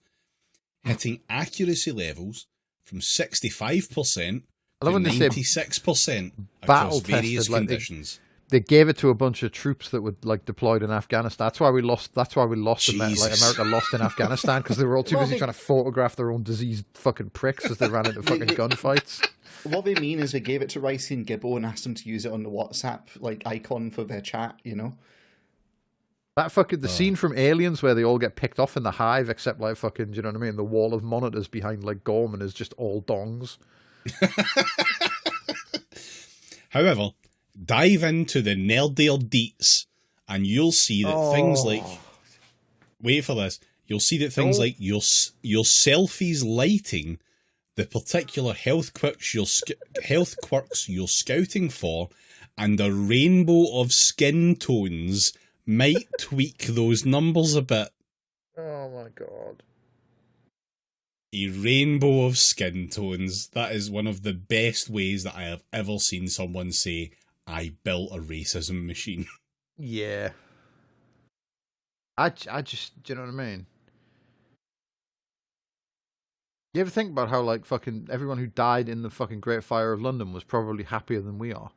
hitting accuracy levels from 65%. I love when they say 96% battle across various tested, like conditions. They gave it to a bunch of troops that were like deployed in Afghanistan. That's why we lost. America lost in Afghanistan because they were all too busy trying to photograph their own diseased fucking pricks as they ran into fucking gunfights. What they mean is they gave it to Ricey and Gibbo and asked them to use it on the WhatsApp like icon for their chat. You know. That fucking the scene from Aliens where they all get picked off in the hive, except like fucking, do you know what I mean? The wall of monitors behind like Gorman is just all dongs. However, dive into the nerdier deets and you'll see that things like... Wait for this. You'll see that things like your selfies lighting, the particular health quirks you're scouting for, and a rainbow of skin tones might tweak those numbers a bit. Oh my god. A rainbow of skin tones. That is one of the best ways that I have ever seen someone say, I built a racism machine. Yeah. I just, do you know what I mean? You ever think about how, like, fucking everyone who died in the fucking Great Fire of London was probably happier than we are?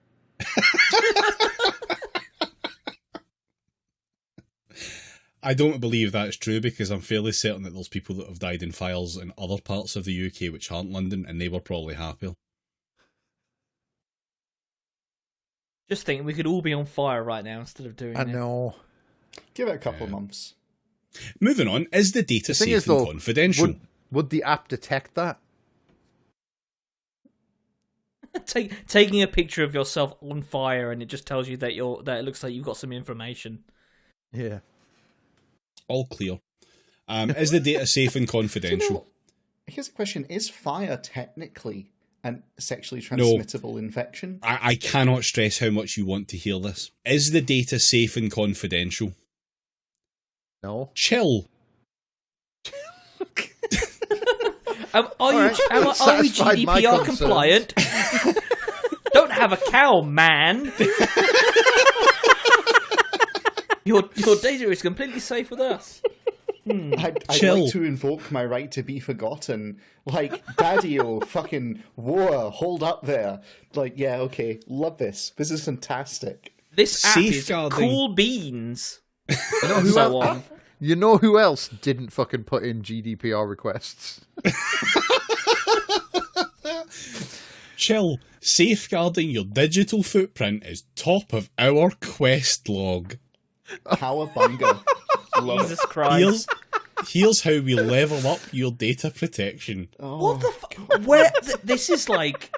I don't believe that's true, because I'm fairly certain that there's people that have died in fires in other parts of the UK which aren't London, and they were probably happier. Just think, we could all be on fire right now instead of doing it. I know. Give it a couple of months. Moving on, is the data The thing safe is, and though, confidential? Would the app detect that? Taking a picture of yourself on fire and it just tells you that it looks like you've got some information. Yeah. All clear. Is the data safe and confidential? Here's a question. Is fire technically a sexually transmittable infection? I cannot stress how much you want to hear this. Is the data safe and confidential? No. Chill. Are you Satisfied my GDPR concerns. compliant? Don't have a cow, man. Your data is completely safe with us. I'd Chill. like to invoke my right to be forgotten. Like, Daddy-o, fucking, whoa, hold up there. Like, yeah, okay, love this. This is fantastic. This app is Safeguarding. cool beans. You know And who so else? on. You know who else didn't fucking put in GDPR requests? Chill. Safeguarding your digital footprint is top of our quest log. Cowabunga. Love Jesus it. Christ. Here's how we level up your data protection. Oh, What the fuck? Where this is like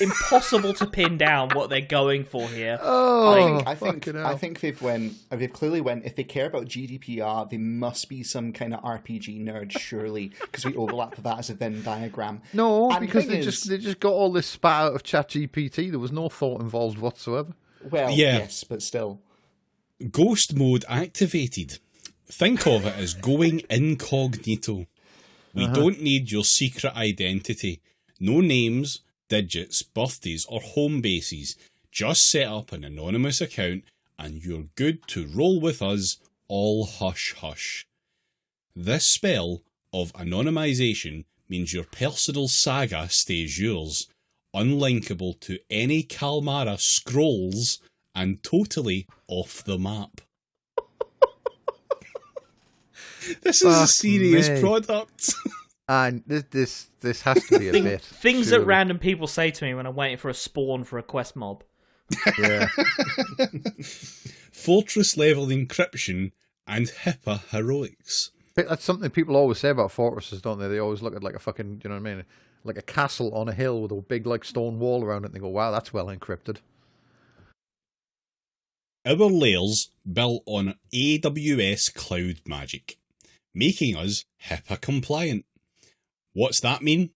impossible to pin down what they're going for here. Oh, I think fucking hell. they've clearly went, if they care about GDPR, they must be some kind of RPG nerd, surely, because we overlap with that as a Venn diagram. No, And because the they thing just got all this spat out of ChatGPT. There was no thought involved whatsoever. Well, Yeah. yes, but still. Ghost mode activated. Think of it as going incognito. We don't need your secret identity. No names, digits, birthdays, or home bases. Just set up an anonymous account and you're good to roll with us, all hush hush. This spell of anonymization means your personal saga stays yours, unlinkable to any Kalmara scrolls and totally off the map. This is a Fuck serious me. product. And this has to be a bit. Things that surely. random people say to me when I'm waiting for a spawn for a quest mob. Yeah. Fortress level encryption and HIPAA heroics. But that's something people always say about fortresses, don't they? They always look at like a fucking, you know what I mean? Like a castle on a hill with a big like stone wall around it and they go, wow, that's well encrypted. Our layers built on AWS Cloud Magic, making us HIPAA compliant. What's that mean?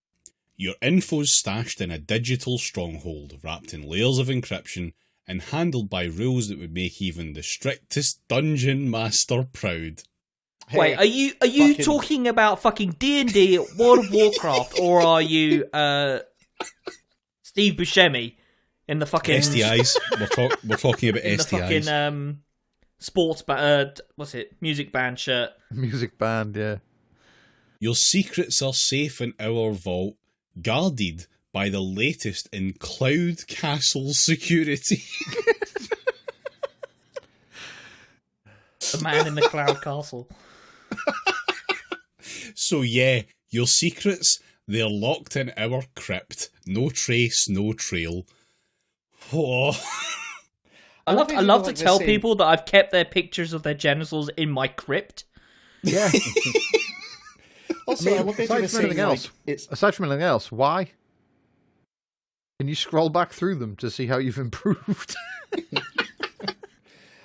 Your info's stashed in a digital stronghold, wrapped in layers of encryption and handled by rules that would make even the strictest dungeon master proud. Hey, Wait, are you fucking- talking about fucking D&D, World of Warcraft, or are you Steve Buscemi in the fucking STIs. We're talking about in the STIs. fucking sports band? What's it? Music band shirt. Music band, yeah. Your secrets are safe in our vault, guarded by the latest in Cloud Castle security. The man in the cloud castle. So yeah, your secrets, they're locked in our crypt. No trace, no trail. Oh. I love to like tell the same- people that I've kept their pictures of their genitals in my crypt. Yeah. Also, I love that you were aside from saying, anything like, else, it's aside from anything else, why? Can you scroll back through them to see how you've improved?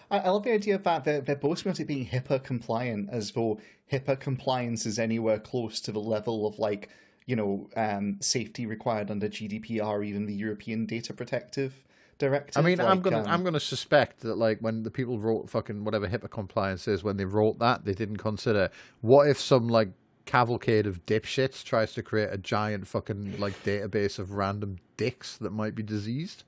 I love the idea of that they're boasting about it being HIPAA compliant, as though HIPAA compliance is anywhere close to the level of, like, you know, safety required under GDPR, even the European Data Protective directive. I mean, like, I'm gonna suspect that like when the people wrote fucking whatever HIPAA compliance is, when they wrote that, they didn't consider what if some like cavalcade of dipshits tries to create a giant fucking like database of random dicks that might be diseased.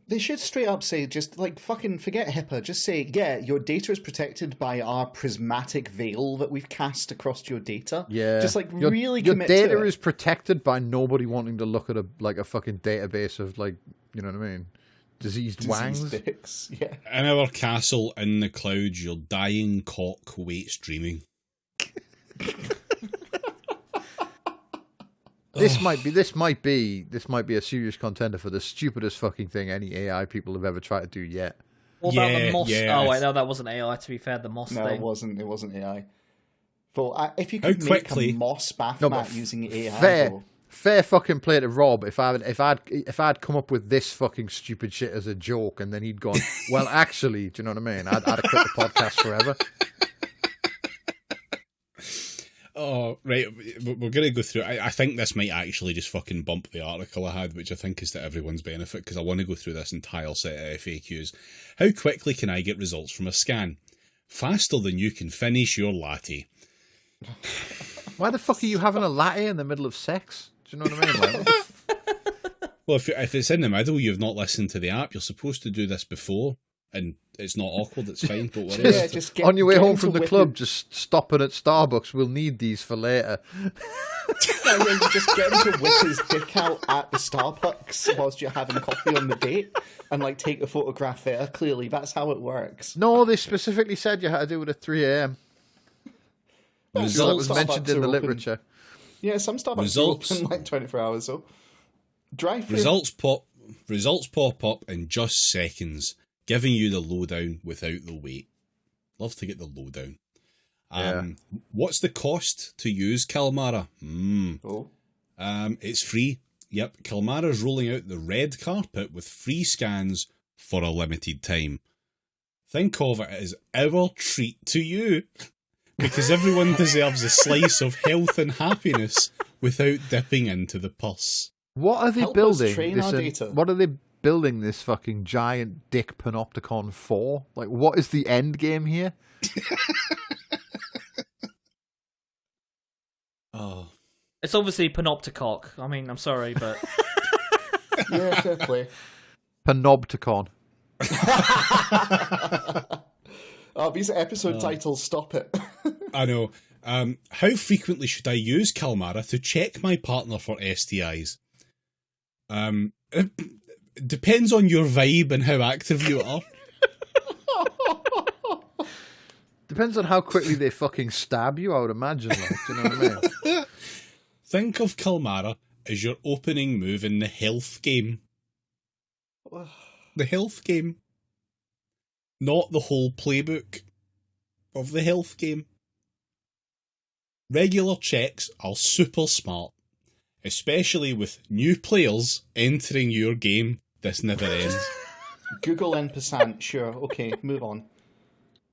They should straight up say, just like, fucking forget HIPAA. Just say, yeah, your data is protected by our prismatic veil that we've cast across your data. Yeah, just like your commit to data it. is protected by nobody wanting to look at a fucking database of like, you know what I mean, diseased wangs. Dicks. Yeah. In our castle in the clouds, your dying cock waits dreaming. This might be a serious contender for the stupidest fucking thing any AI people have ever tried to do yet. What about the moss? Oh wait, no, that wasn't AI. To be fair, the moss No, thing. it wasn't AI. But if you could make a moss bath mat using AI, fair fucking play to Rob. If I'd come up with this fucking stupid shit as a joke, and then he'd gone, well, actually, do you know what I mean? I'd have quit the podcast forever. Oh, right. We're going to go through. I think this might actually just fucking bump the article I had, which I think is to everyone's benefit, because I want to go through this entire set of FAQs. How quickly can I get results from a scan? Faster than you can finish your latte. Why the fuck are you having a latte in the middle of sex? Do you know what I mean? Like, well, if it's in the middle, you've not listened to the app. You're supposed to do this before, and it's not awkward. It's fine. Don't worry. Yeah, just on your way home from the club, just stopping at Starbucks. We'll need these for later. Yeah, you just get him to whip his dick out at the Starbucks whilst you're having coffee on the date, and like take a photograph there. Clearly, that's how it works. No, they specifically said you had to do it at 3 a.m. Results that was mentioned in the literature. Yeah, some Starbucks are open like 24 hours. So drive-through. Results pop up in just seconds, giving you the lowdown without the wait. Love to get the lowdown. What's the cost to use Calmara? It's free. Yep, Calmara's rolling out the red carpet with free scans for a limited time. Think of it as our treat to you, because everyone deserves a slice of health and happiness without dipping into the purse. What are they Help building? us train our data. What are they building this fucking giant dick panopticon for? Like, what is the end game here? Oh, It's obviously panopticock. I mean, I'm sorry, but Yeah, fair play. Panopticon. Oh, these episode titles, stop it. I know. How frequently should I use Calmara to check my partner for STIs? It depends on your vibe and how active you are. Depends on how quickly they fucking stab you, I would imagine. Like, do you know what I mean? Think of Calmara as your opening move in the health game. The health game. Not the whole playbook of the health game. Regular checks are super smart, especially with new players entering your game. This never ends. Google en passant, sure. Okay, move on.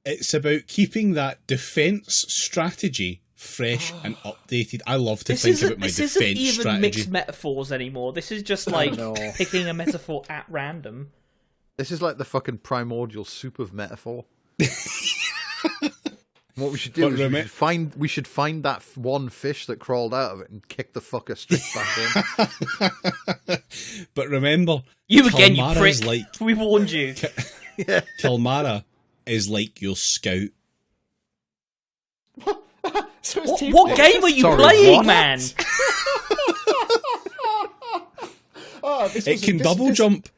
It's about keeping that defense strategy fresh and updated. I love to think about my defense strategy. This isn't even strategy. mixed metaphors anymore. This is just like No. picking a metaphor at random. This is like the fucking primordial soup of metaphor. What we should do is we should find that one fish that crawled out of it and kick the fucker straight back in. But remember, You again, you prick. Calmara's We warned you. Yeah. Calmara is like your scout. So it's team What play. game are you Sorry, playing, what? man? It can double jump.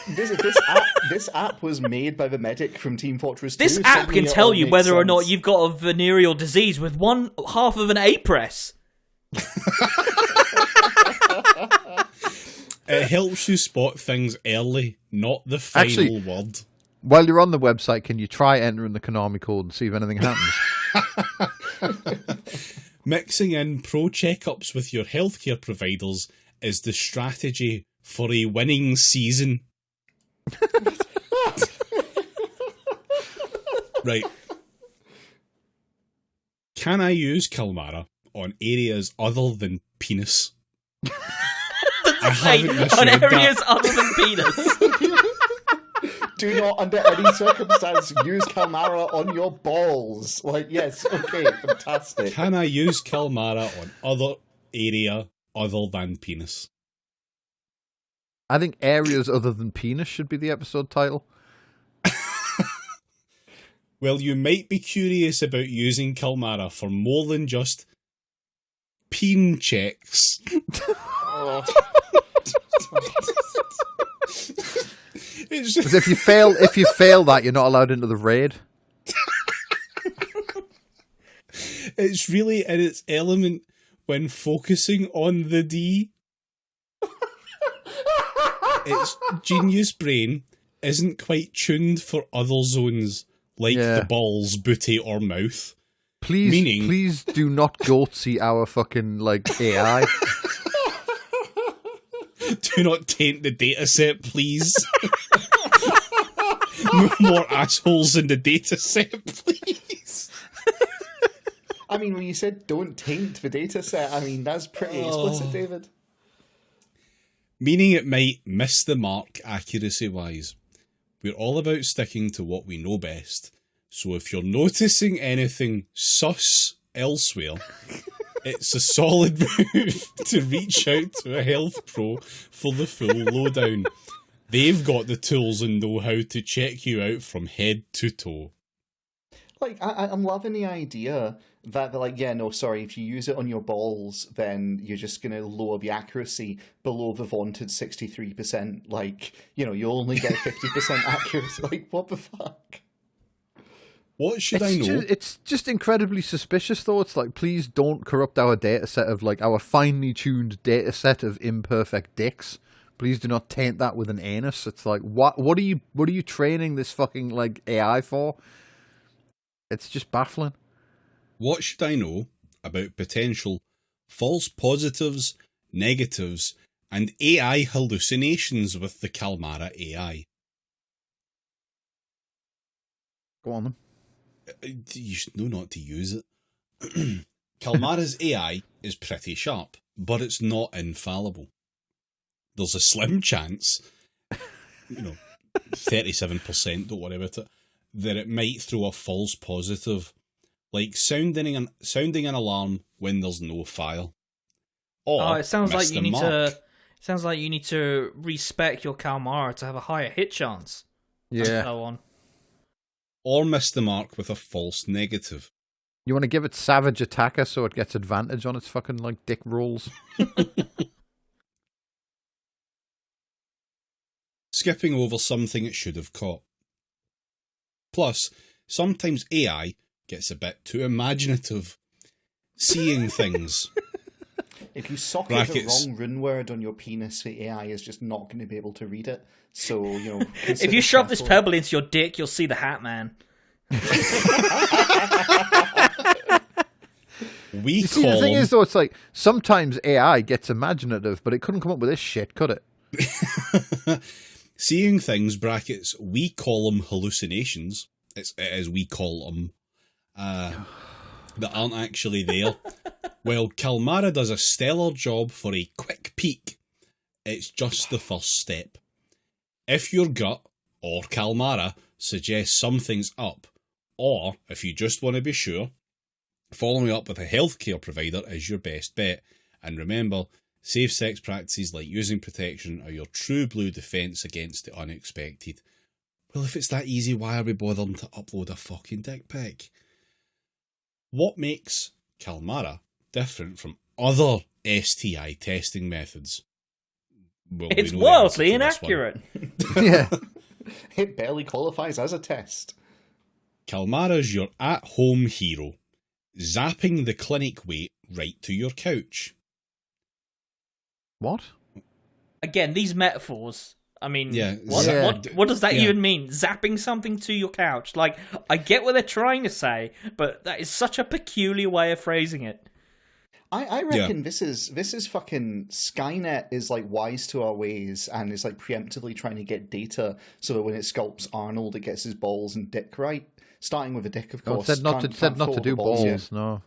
This app was made by the medic from Team Fortress 2. This app Suddenly can it tell all you makes whether or sense. not you've got a venereal disease with one half of an A press. It helps you spot things early, not the final Actually- word. While you're on the website, can you try entering the Konami code and see if anything happens? Mixing in pro checkups with your healthcare providers is the strategy for a winning season. Right. Can I use Calmara on areas other than penis? haven't on misread areas that. other than penis. Do not, under any circumstance, use Calmara on your balls. Like, yes, okay, fantastic. Can I use Calmara on other area other than penis? I think areas other than penis should be the episode title. Well, you might be curious about using Calmara for more than just peen checks. It's just, Because if you fail that, you're not allowed into the raid. it's really in its element when focusing on the D. Its genius brain isn't quite tuned for other zones like Yeah. the balls, booty, or mouth. Please do not goatsy our fucking AI. Do not taint the data set, please. No more assholes in the data set, please. I mean, when you said don't taint the data set, I mean, that's pretty explicit, David. Meaning it might miss the mark accuracy-wise. We're all about sticking to what we know best. So if you're noticing anything sus elsewhere, it's a solid move to reach out to a health pro for the full lowdown. They've got the tools and know how to check you out from head to toe. Like, I'm loving the idea that they're like, yeah, no, sorry, if you use it on your balls, then you're just going to lower the accuracy below the vaunted 63%. Like, you know, you only get 50% accuracy. Like, what the fuck? What should I know? It's just incredibly suspicious, though. It's like, please don't corrupt our data set of, like, our finely tuned data set of imperfect dicks. Please do not taint that with an anus. It's like, what are you training this fucking, like, AI for? It's just baffling. What should I know about potential false positives, negatives, and AI hallucinations with the Calmara AI? Go on, then. You should know not to use it. Calmara's AI is pretty sharp, but it's not infallible. There's a slim chance, 37%, don't worry about it, that it might throw a false positive, like sounding an alarm when there's no fire. Or It sounds miss like you the need mark. to. Sounds like you need to respec your Calmara to have a higher hit chance. And Yeah. so on. Or miss the mark with a false negative. You want to give it Savage Attacker so it gets advantage on its fucking, like, dick rolls? Skipping over something it should have caught. Plus, sometimes AI gets a bit too imaginative, seeing things. If you socket Brackets. the wrong rune word on your penis, the AI is just not going to be able to read it. So, If you shove this pebble into your dick, you'll see the Hat Man. We You see, call the thing them, is, though, it's like, sometimes AI gets imaginative, but it couldn't come up with this shit, could it? seeing things, brackets, we call them hallucinations. It is we call them, that aren't actually there. Well, Calmara does a stellar job for a quick peek. It's just the first step. If your gut, or Calmara, suggests something's up, or if you just want to be sure, following up with a healthcare provider is your best bet. And remember, safe sex practices like using protection are your true blue defence against the unexpected. Well, if it's that easy, why are we bothering to upload a fucking dick pic? What makes Calmara different from other STI testing methods? Well, It's we know the answer wildly to this one. inaccurate. Yeah. It barely qualifies as a test. Calmara's your at-home hero, zapping the clinic weight right to your couch. What? Again, these metaphors. I mean, Yeah, what does that yeah. even mean? Zapping something to your couch? Like, I get what they're trying to say, but that is such a peculiar way of phrasing it. I reckon this is fucking Skynet is like wise to our ways and is like preemptively trying to get data so that when it sculpts Arnold, it gets his balls and dick right. Starting with a dick, of No, it course. said not to Can't do fold the balls. yet. No.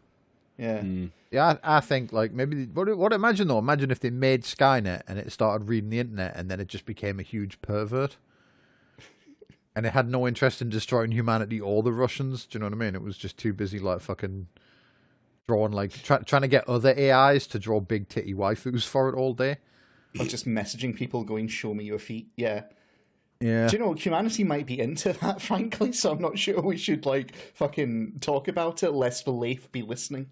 Yeah. Yeah, I think like maybe what imagine though. Imagine if they made Skynet and it started reading the internet and then it just became a huge pervert, and it had no interest in destroying humanity or the Russians. Do you know what I mean? It was just too busy like fucking drawing like trying to get other AIs to draw big titty waifus for it all day. Or just messaging people going, "Show me your feet." Yeah. Yeah. Do you know, humanity might be into that, frankly, so I'm not sure we should, like, fucking talk about it, lest the Leif be listening.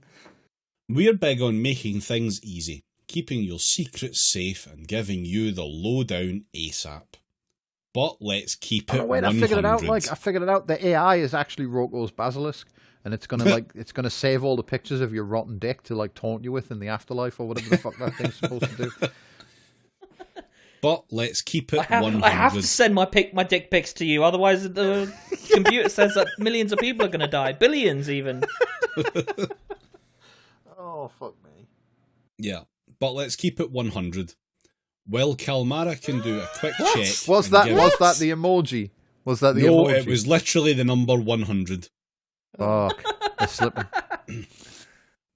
We're big on making things easy, keeping your secrets safe and giving you the lowdown ASAP. But let's keep it 100. I figured it out. Like I figured it out. The AI is actually Roko's basilisk, and it's gonna save all the pictures of your rotten dick to like taunt you with in the afterlife or whatever the fuck that thing's supposed to do. But let's keep it 100. I have to send my dick pics to you, otherwise the computer says that millions of people are going to die, billions even. Oh fuck me. Yeah, but let's keep it 100. Well, Kalmara can do a quick check. Was that the emoji? Was that the emoji? No, it was literally the number 100. Fuck, it's slipping.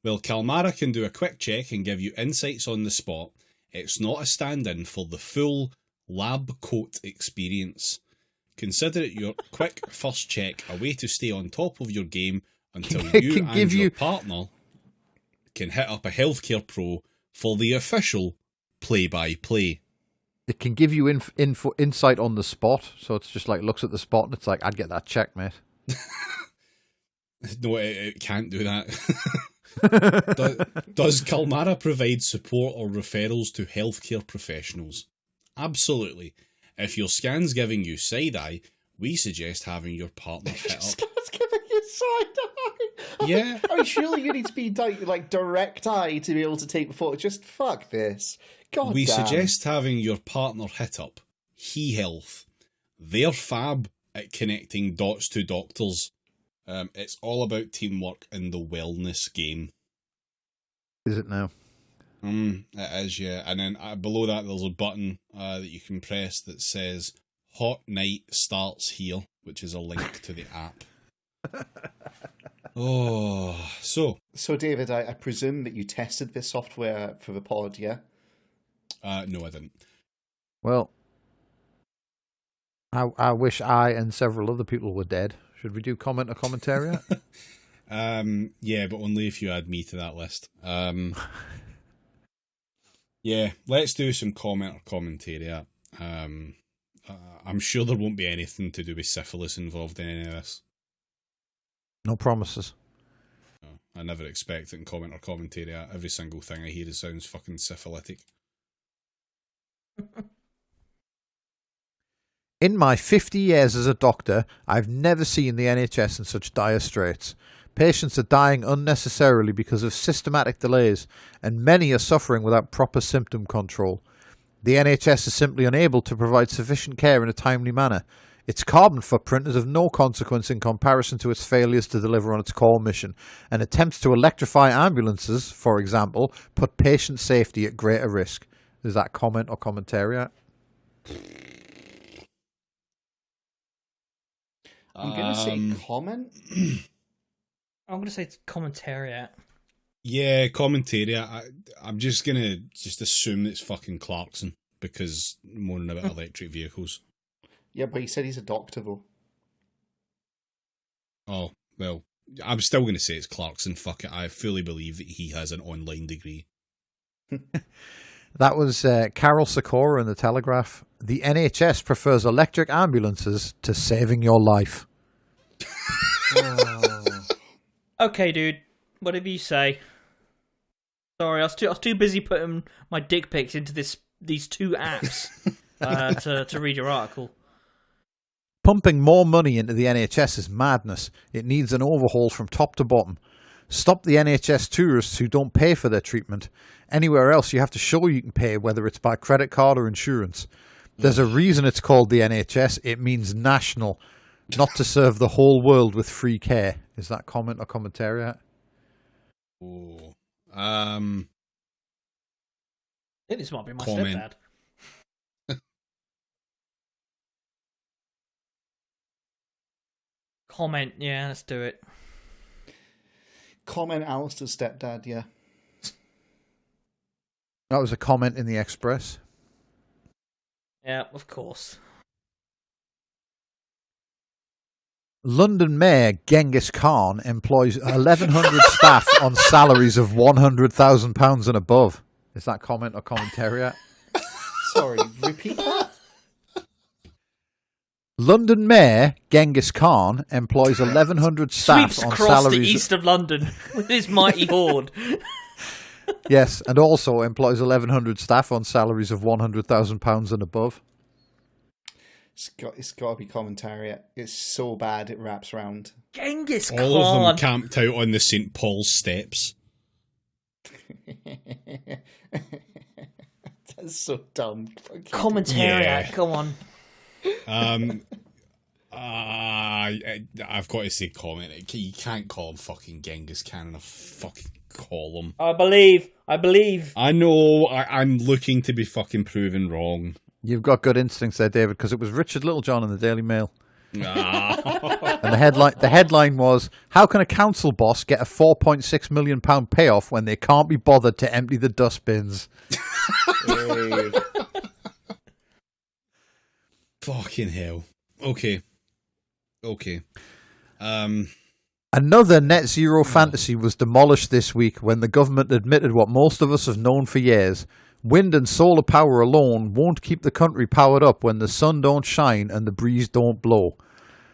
Well, Kalmara can do a quick check and give you insights on the spot. It's not a stand-in for the full lab coat experience. Consider it your quick first check, a way to stay on top of your game until you and your partner can hit up a healthcare pro for the official play-by-play. It can give you insight on the spot, so it's just like looks at the spot and it's like, I'd get that check, mate. No, it can't do that. Does Kalmara provide support or referrals to healthcare professionals? Absolutely. If your scan's giving you side-eye, we suggest having your partner hit up. Scan's giving you side-eye? Yeah. I mean, surely you need to be like direct eye to be able to take the photo. Just fuck this. God We damn. suggest having your partner hit up HeHealth. They're fab at connecting dots to doctors. It's all about teamwork in the wellness game. Is it now? It is, yeah. And then below that, there's a button that you can press that says Hot Night Starts Here, which is a link to the app. So, David, I presume that you tested this software for the pod, yeah? no, I didn't. Well, I wish I and several other people were dead. Should we do comment or commentariat? Yeah, but only if you add me to that list. Yeah, let's do some comment or commentariat. I'm sure there won't be anything to do with syphilis involved in any of this. No promises. I never expect in comment or commentariat. Every single thing I hear sounds fucking syphilitic. In my 50 years as a doctor, I've never seen the NHS in such dire straits. Patients are dying unnecessarily because of systematic delays, and many are suffering without proper symptom control. The NHS is simply unable to provide sufficient care in a timely manner. Its carbon footprint is of no consequence in comparison to its failures to deliver on its core mission, and attempts to electrify ambulances, for example, put patient safety at greater risk. Is that comment or commentariat? I'm going to say comment. I'm going to say it's commentariat. Yeah, commentariat. I'm just going to assume it's fucking Clarkson, because moaning about electric vehicles. Yeah, but he said he's a doctor, though. Oh, well, I'm still going to say it's Clarkson. Fuck it. I fully believe that he has an online degree. That was Carol Sikora in The Telegraph. The NHS prefers electric ambulances to saving your life. Okay, dude. Whatever you say. Sorry, I was too busy putting my dick pics into these two apps to read your article. Pumping more money into the NHS is madness. It needs an overhaul from top to bottom. Stop the NHS tourists who don't pay for their treatment. Anywhere else you have to show you can pay, whether it's by credit card or insurance. There's a reason it's called the NHS. It means national, not to serve the whole world with free care. Is that comment or commentariat? Oh. I think this might be my Comment. stepdad. Comment, yeah, let's do it. Comment Alistair's stepdad, yeah. That was a comment in the Express. Yeah, of course. London Mayor Genghis Khan employs 1,100 staff on salaries of £100,000 and above. Is that comment or commentariat? Sorry, repeat that. London Mayor Genghis Khan employs 1,100 staff Sweeps on across salaries. the east of London with his mighty horde. Yes, and also employs 1,100 staff on salaries of £100,000 and above. It's got to be commentariat. It's so bad it wraps around. Genghis Khan. All of them camped out on the St. Paul's steps. That's so dumb. Commentariat, Yeah. come on. I've got to say comment. You can't call him fucking Genghis Khan in a fucking column. I believe. I know, I'm looking to be fucking proven wrong. You've got good instincts there, David, because it was Richard Littlejohn in the Daily Mail. Ah. And the headline was, how can a council boss get a £4.6 million payoff when they can't be bothered to empty the dustbins? Hey. Fucking hell. Okay. Another net zero fantasy was demolished this week when the government admitted what most of us have known for years. Wind and solar power alone won't keep the country powered up when the sun don't shine and the breeze don't blow.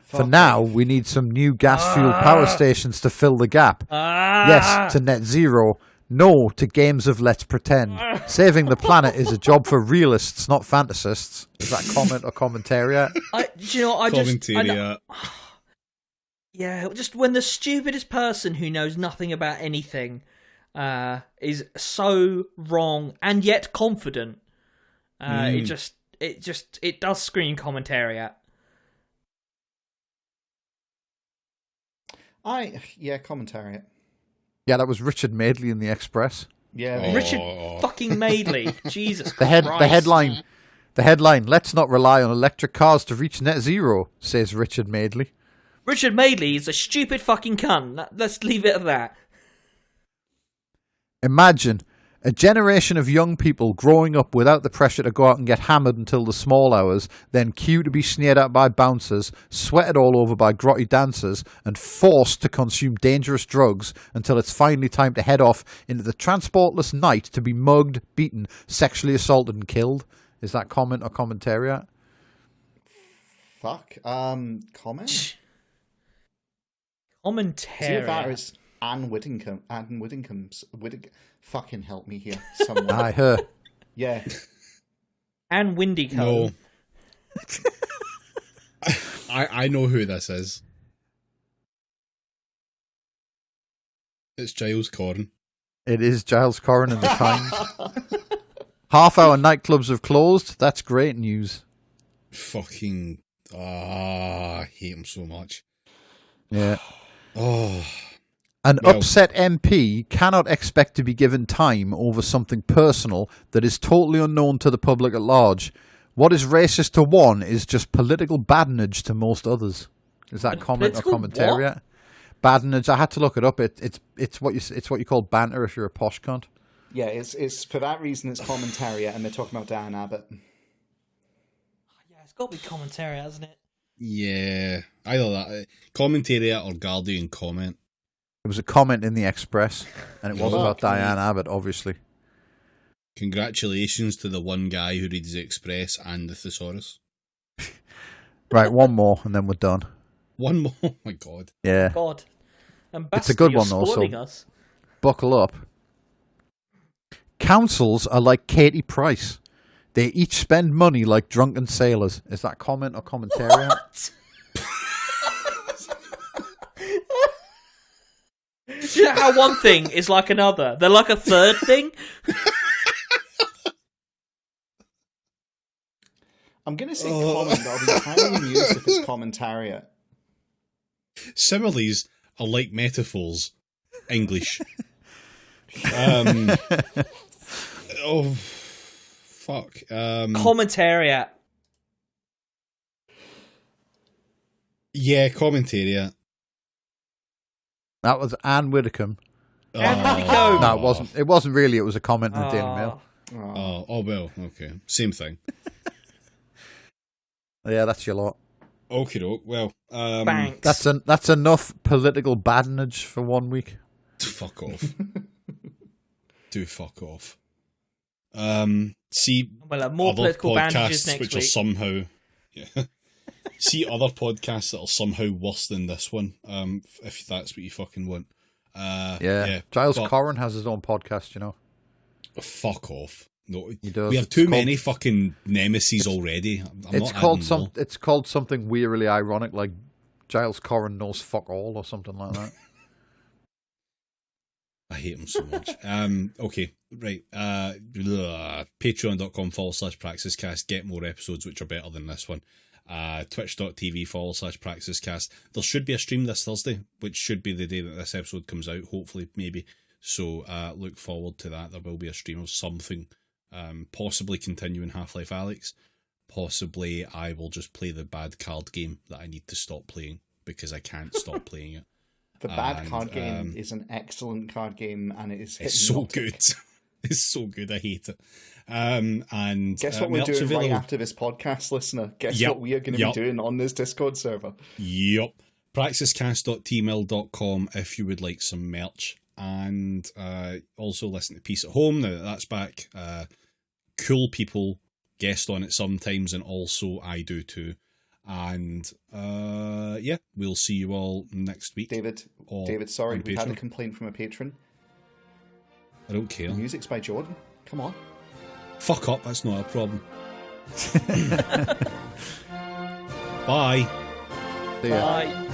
For now, we need some new gas-fueled power stations to fill the gap. Yes to net zero. No to games of let's pretend. Saving the planet is a job for realists, not fantasists. Is that comment or commentariat? Commentariat. Yeah, just when the stupidest person who knows nothing about anything is so wrong and yet confident, it does scream commentariat. Commentariat. Yeah, that was Richard Madeley in the Express. Yeah, Richard fucking Madeley. Jesus The headline, let's not rely on electric cars to reach net zero, says Richard Madeley. Richard Madeley is a stupid fucking cunt. Let's leave it at that. Imagine a generation of young people growing up without the pressure to go out and get hammered until the small hours, then queue to be sneered at by bouncers, sweated all over by grotty dancers, and forced to consume dangerous drugs until it's finally time to head off into the transportless night to be mugged, beaten, sexually assaulted and killed. Is that comment or commentariat? Fuck. Comment? Commentariat. See if that is Anne Whittingham's. Fucking help me here, someone. Aye, her. Yeah. And Windy No. I know who this is. It's Giles Corran. It is Giles Corran in the Times. Half-hour nightclubs have closed. That's great news. Fucking... I hate him so much. Yeah. Oh... An upset MP cannot expect to be given time over something personal that is totally unknown to the public at large. What is racist to one is just political badinage to most others. Is that comment or commentariat? What? Badinage. I had to look it up. It's what you call banter if you're a posh cunt. Yeah, it's for that reason it's commentariat, and they're talking about Diane Abbott. Yeah, it's got to be commentariat, hasn't it? Yeah, either that. Commentariat or Guardian comment. It was a comment in the Express, and it was Fuck about me. Diane Abbott, obviously. Congratulations to the one guy who reads the Express and the Thesaurus. Right, one more, and then we're done. One more? Oh my god. Yeah. God. And It's a good one, though, so us. buckle up. Councils are like Katie Price. They each spend money like drunken sailors. Is that comment or commentariat? What? You know how one thing is like another? They're like a third thing? I'm going to say comment, but I'll be highly amused if it's commentariat. Similes are like metaphors. English. Oh, fuck. Commentariat. Yeah, commentariat. That was Anne Widdecombe. Anne Widdecombe. No, it wasn't. It wasn't really. It was a comment in the Daily Mail. Oh well, okay. Same thing. Yeah, that's your lot. Okay, well, Banks. That's enough political badinage for 1 week. fuck off. Do fuck off. See, We'll have more other political bandages podcasts next which week. are somehow, see other podcasts that are somehow worse than this one. If that's what you fucking want. Yeah. Giles Corran has his own podcast, you know. Fuck off. No, He does. we have too many fucking nemesis already. It's called something wearily ironic, like Giles Corran knows fuck all or something like that. I hate him so much. Okay, right. Patreon.com/PraxisCast. Get more episodes which are better than this one. Twitch.tv/PraxisCast. There should be a stream this Thursday, which should be the day that this episode comes out, hopefully, maybe. So look forward to that. There will be a stream of something. Possibly continuing Half-Life Alyx. Possibly I will just play the bad card game that I need to stop playing because I can't stop playing it. The bad card game is an excellent card game, and it's so good. It's so good. I hate it. And guess what we're doing right after this podcast, listener? Guess what we are going to be doing on this Discord server? Yup. Praxiscast.tmail.com if you would like some merch. And also listen to Peace at Home now that that's back. Cool people guest on it sometimes, and also I do too. And we'll see you all next week. David, sorry, we had a complaint from a patron. I don't care. The music's by Jordan. Come on. Fuck up, that's not a problem. Bye. See ya. Bye.